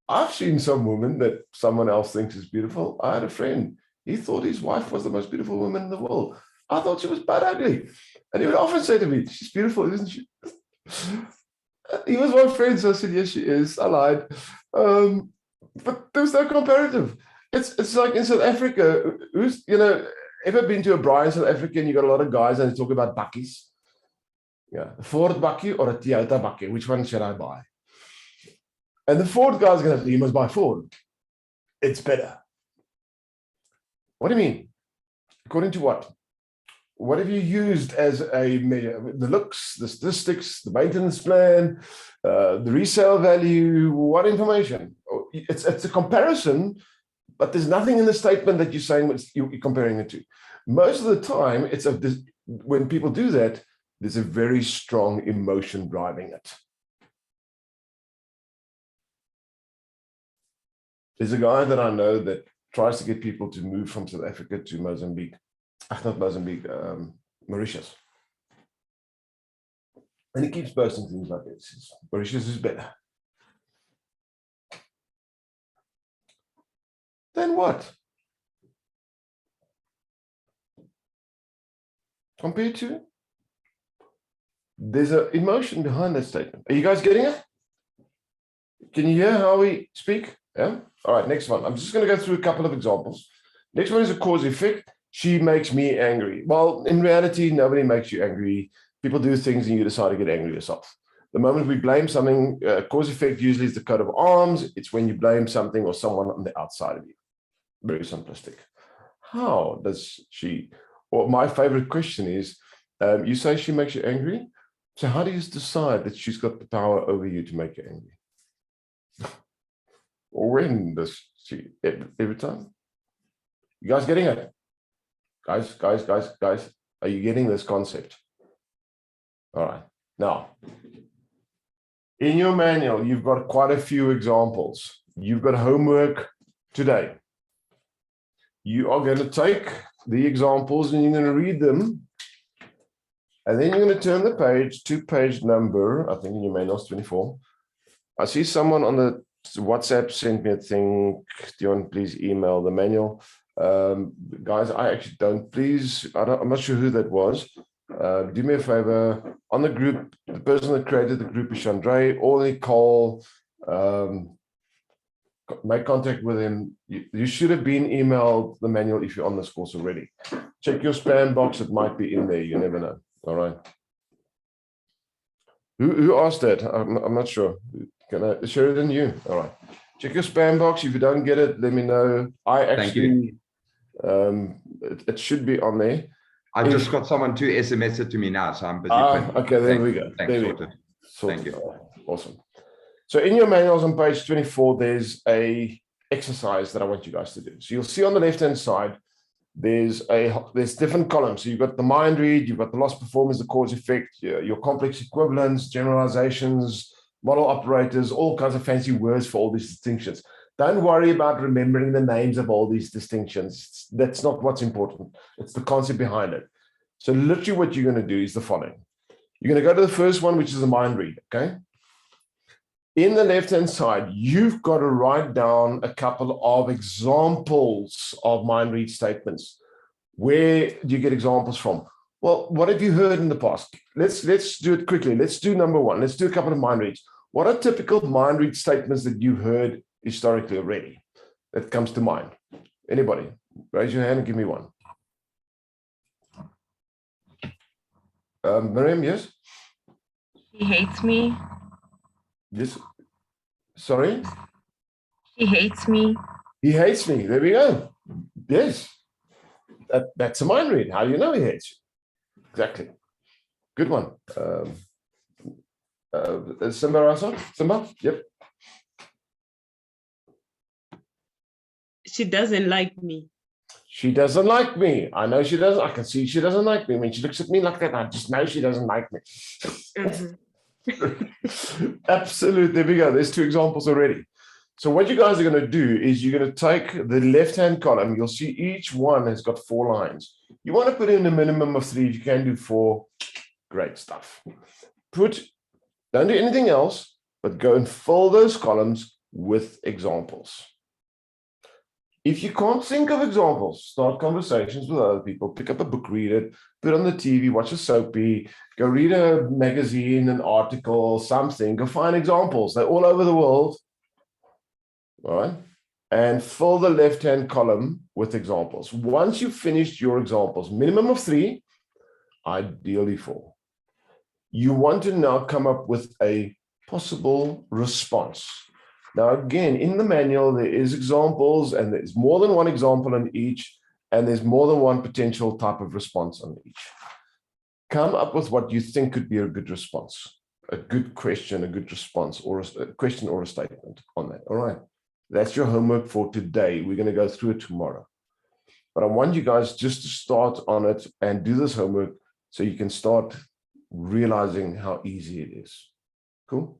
I've seen some women that someone else thinks is beautiful. I had a friend. He thought his wife was the most beautiful woman in the world. I thought she was bad ugly. And he would often say to me, she's beautiful, isn't she? He was my friend, so I said, yes, she is. I lied. But there's no comparative. It's like in South Africa, who's, ever been to a braai in South Africa and you got a lot of guys and they talk about bakkies? Yeah, a Ford bakkie or a Toyota bakkie, which one should I buy? And the Ford guy's going to say, you must buy Ford. It's better. What do you mean? According to what? What have you used as a measure? The looks, the statistics, the maintenance plan, the resale value, what information? It's a comparison, but there's nothing in the statement that you're saying what you're comparing it to. Most of the time, when people do that, there's a very strong emotion driving it. There's a guy that I know that tries to get people to move from South Africa to Mozambique. Not Mozambique, Mauritius. And he keeps posting things like this. Mauritius is better. Then what? Compared to? There's an emotion behind that statement. Are you guys getting it? Can you hear how we speak? Yeah? All right, next one. I'm just going to go through a couple of examples. Next one is a cause effect. She makes me angry. Well, in reality, nobody makes you angry. People do things and you decide to get angry yourself. The moment we blame something, cause effect usually is the coat of arms. It's when you blame something or someone on the outside of you. Very simplistic. How does she, or my favorite question is, you say she makes you angry. So how do you decide that she's got the power over you to make you angry? Or when does she, every time? You guys getting it? Guys, are you getting this concept? All right. Now, in your manual, you've got quite a few examples. You've got homework today. You are going to take the examples and you're going to read them. And then you're going to turn the page to page number, I think in your manual is 24. I see someone on the WhatsApp sent me a thing. Dion, please email the manual. Guys, I actually don't. Please, I'm not sure who that was. Do me a favor, on the group, the person that created the group is Chandray or Nicole. Make contact with him. You should have been emailed the manual if you're on this course already. Check your spam box, it might be in there, you never know. All right. Who asked that? I'm not sure. Can I share it in you? All right. Check your spam box. If you don't get it, let me know. I actually, it should be on there. I just got someone to SMS it to me now, so I'm busy. Okay, there we go. Thanks, There we sorted. go. Thank you. Awesome. So in your manuals on page 24, there's a exercise that I want you guys to do. So you'll see on the left-hand side, there's different columns. So you've got the mind read, you've got the loss performance, the cause effect, your complex equivalents, generalizations, model operators, all kinds of fancy words for all these distinctions. Don't worry about remembering the names of all these distinctions. That's not what's important. It's the concept behind it. So literally what you're going to do is the following. You're going to go to the first one, which is a mind read, okay? In the left-hand side, you've got to write down a couple of examples of mind read statements. Where do you get examples from? Well, what have you heard in the past? Let's do it quickly. Let's do number one. Let's do a couple of mind reads. What are typical mind read statements that you've heard historically already that comes to mind? Anybody? Raise your hand and give me one. Miriam, yes? He hates me. Yes. Sorry? He hates me. He hates me. There we go. Yes. That's a mind read. How do you know he hates you? Exactly. Good one. Simba Rasa? Simba? Yep. She doesn't like me. She doesn't like me. I know she doesn't. I can see she doesn't like me. When she looks at me like that, I just know she doesn't like me. Absolutely. There we go. There's two examples already. So what you guys are going to do is you're going to take the left-hand column. You'll see each one has got 4 lines. You want to put in a minimum of 3. If you can do 4, great stuff. Don't do anything else, but go and fill those columns with examples. If you can't think of examples, start conversations with other people, pick up a book, read it, put on the TV, watch a soapy, go read a magazine, an article, something, go find examples. They're all over the world. All right. And fill the left-hand column with examples. Once you've finished your examples, minimum of 3, ideally 4, you want to now come up with a possible response. Now, again, in the manual, there is examples, and there's more than one example on each, and there's more than one potential type of response on each. Come up with what you think could be a good response, a good question, a good response, or a question or a statement on that. All right. That's your homework for today. We're going to go through it tomorrow. But I want you guys just to start on it and do this homework so you can start realizing how easy it is. Cool?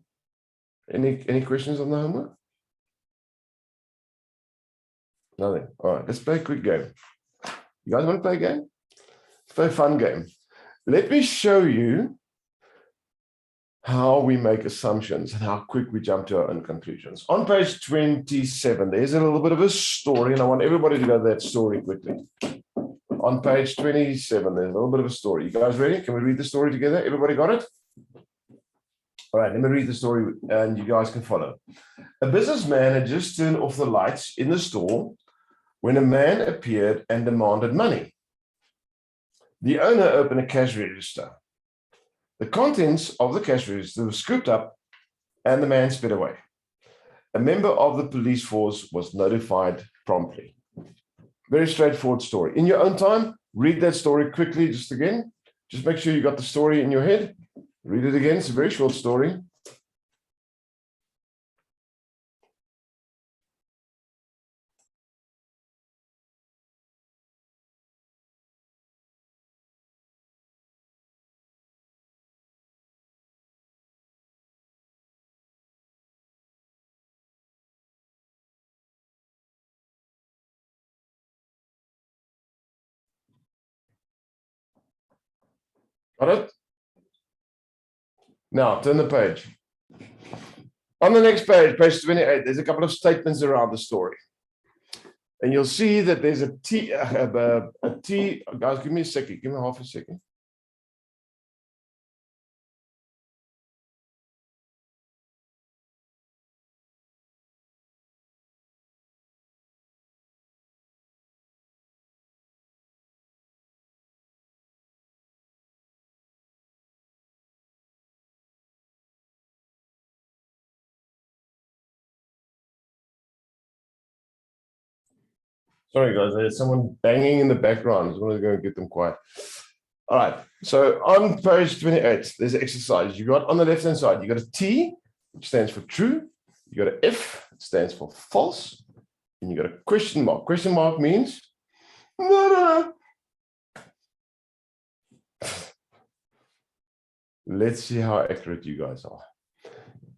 Any questions on the homework? Nothing. All right, let's play a quick game. You guys want to play a game? Let's play a fun game. Let me show you how we make assumptions and how quick we jump to our own conclusions. On page 27, there's a little bit of a story, and I want everybody to go to that story quickly. On page 27, there's a little bit of a story. You guys ready? Can we read the story together? Everybody got it? All right, let me read the story and you guys can follow. A businessman had just turned off the lights in the store when a man appeared and demanded money. The owner opened a cash register. The contents of the cash register were scooped up and the man sped away. A member of the police force was notified promptly. Very straightforward story. In your own time, read that story quickly just again. Just make sure you got the story in your head. Read it again. It's a very short story. Got it? Now, turn the page. On the next page, page 28, there's a couple of statements around the story. And you'll see that there's a T, guys, give me a second. Give me half a second. Sorry, guys, there's someone banging in the background. I just want to go and get them quiet. All right. So on page 28, there's an exercise. You got on the left-hand side, you got a T, which stands for true. You got an F, it stands for false. And you got a question mark. Question mark means no. Let's see how accurate you guys are.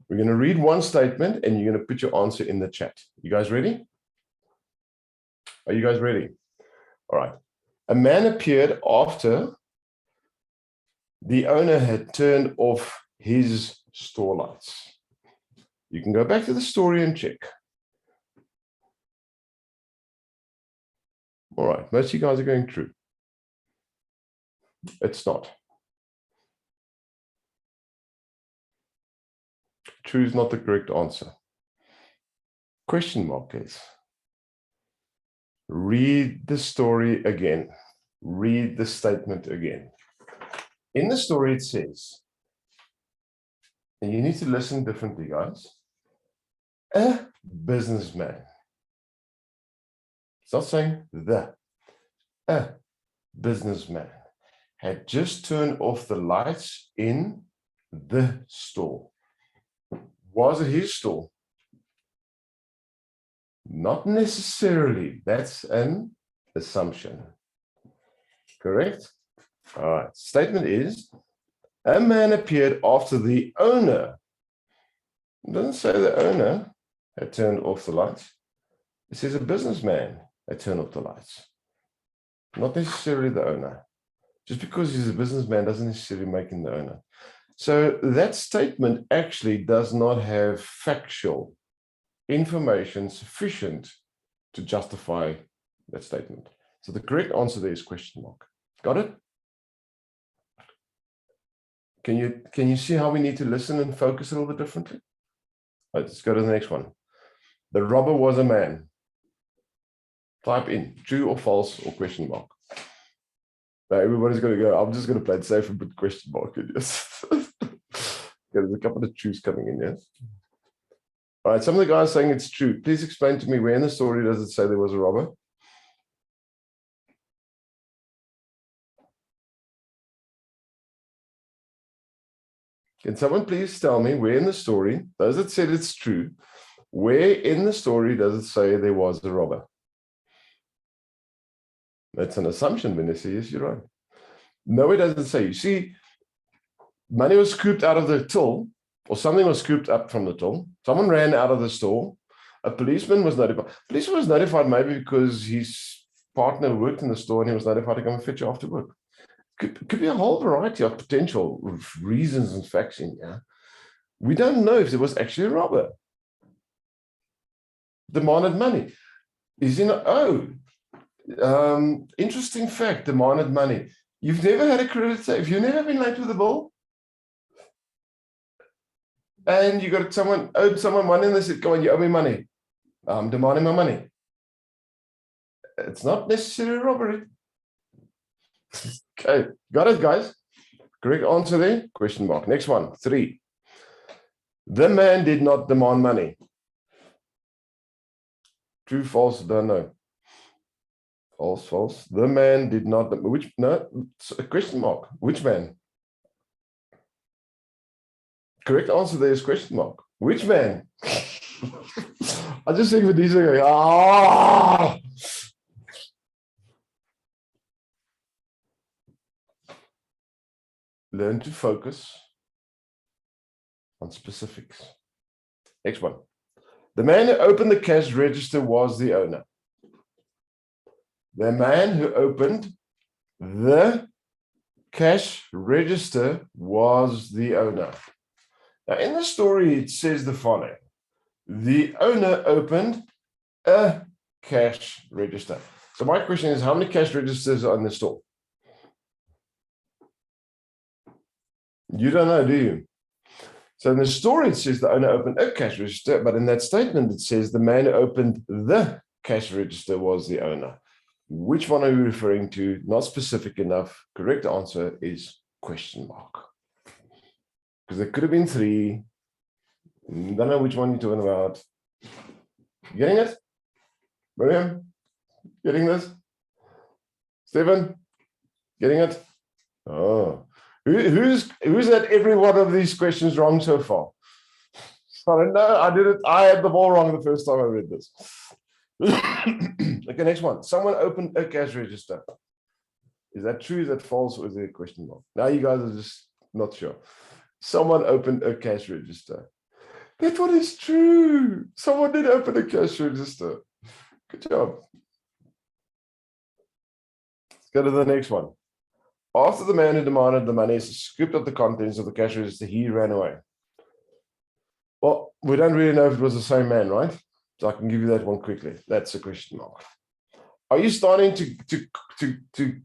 We're going to read one statement and you're going to put your answer in the chat. You guys ready? Are you guys ready? All right. A man appeared after the owner had turned off his store lights. You can go back to the story and check. All right. Most of you guys are going true. It's not. True is not the correct answer. Question mark is. Read the story again. Read the statement again. In the story, it says, and you need to listen differently, guys. A businessman. It's not saying the. A businessman had just turned off the lights in the store. Was it his store? Not necessarily. That's an assumption. Correct? All right. Statement is, a man appeared after the owner. It doesn't say the owner had turned off the lights. It says a businessman had turned off the lights. Not necessarily the owner. Just because he's a businessman doesn't necessarily make him the owner. So that statement actually does not have factual information sufficient to justify that statement. So the correct answer there is question mark. Got it? Can you see how we need to listen and focus a little bit differently? All right, let's go to the next one. The robber was a man. Type in true or false or question mark. Now everybody's going to go, I'm just going to play it safe and put question mark in, yes. There's a couple of truths coming in, yes. All right, some of the guys saying it's true. Please explain to me where in the story does it say there was a robber? Can someone please tell me where in the story, does it say it's true, where in the story does it say there was a robber? That's an assumption, Vanessa. Yes, you're right. No, it doesn't say. You see, money was scooped out of the till, or something was scooped up from the till. Someone ran out of the store. A policeman was notified. Policeman was notified maybe because his partner worked in the store and he was notified to come and fetch you after work. Could be a whole variety of potential reasons and facts in here. We don't know if there was actually a robber. Demanded money. Interesting fact, demanded money. You've never had a credit safe. You've never been late with a bill. And you got owed someone money and they said, come on, you owe me money. I'm demanding my money. It's not necessarily robbery. Okay, got it, guys? Correct answer there? Question mark. Next one, 3. The man did not demand money. True, false, don't know. False, false. The man did not. Question mark. Which man? Correct answer there is question mark. Which man? I just think these are going, Learn to focus on specifics. Next one. The man who opened the cash register was the owner. The man who opened the cash register was the owner. Now, in the story, it says the following. The owner opened a cash register. So my question is, how many cash registers are in the store? You don't know, do you? So in the story, it says the owner opened a cash register, but in that statement, it says the man who opened the cash register was the owner. Which one are you referring to? Not specific enough. Correct answer is question mark. Because there could have been 3. Don't know which one you're talking about. You getting it? Miriam? Getting this? Stephen? Getting it? Oh. Who's had every one of these questions wrong so far? Sorry, no, I did it. I had them all wrong the first time I read this. Okay, next one. Someone opened a cash register. Is that true? Is that false? Or is there a question mark? Now you guys are just not sure. Someone opened a cash register. That one is true. Someone did open a cash register. Good job. Let's go to the next one. After the man who demanded the money scooped up the contents of the cash register, he ran away. Well, we don't really know if it was the same man, right? So I can give you that one quickly. That's a question mark. Are you starting to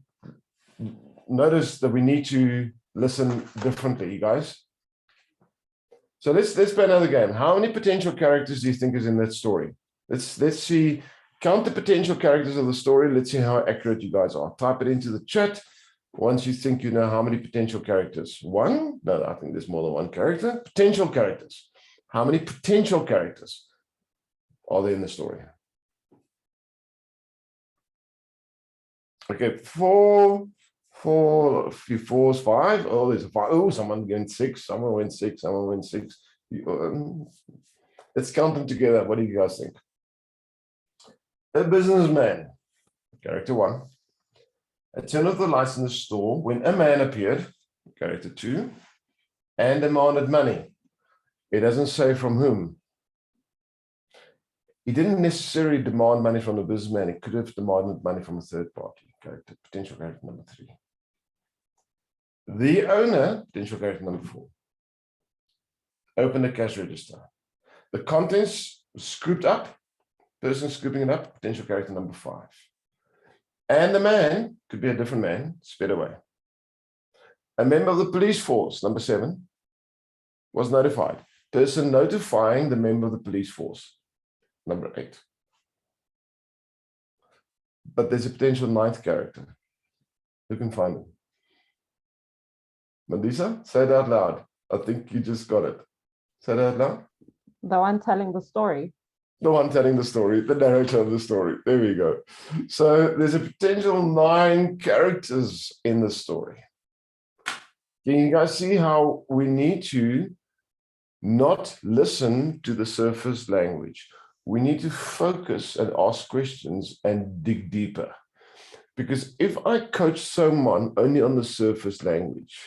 notice that we need to listen differently, you guys? So let's play another game. How many potential characters do you think is in that story? Let's see. Count the potential characters of the story. Let's see how accurate you guys are. Type it into the chat once you think you know how many potential characters. One? No, I think there's more than one character. Potential characters. How many potential characters are there in the story? Okay, a few fours, five. Oh, there's a five. Oh, someone went six. Someone went six. Someone went six. Let's count them together. What do you guys think? A businessman, character one. A turn of the lights in the store when a man appeared, character two, and demanded money. It doesn't say from whom. He didn't necessarily demand money from the businessman. He could have demanded money from a third party, character, potential character number three. The owner, potential character number four, opened a cash register. The contents scooped up, person scooping it up, potential character number five. And the man, could be a different man, sped away. A member of the police force, number seven, was notified. Person notifying the member of the police force, number eight. But there's a potential ninth character. Who can find him? Melissa, say it out loud. I think you just got it. Say it out loud. The one telling the story. The one telling the story, the narrator of the story. There we go. So there's a potential 9 characters in the story. Can you guys see how we need to not listen to the surface language? We need to focus and ask questions and dig deeper. Because if I coach someone only on the surface language,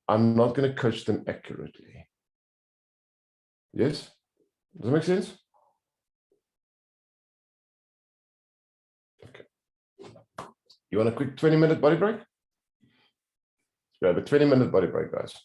I'm not going to coach them accurately. Yes? Does that make sense? Okay. You want a quick 20-minute body break? Let's grab a 20-minute body break, guys.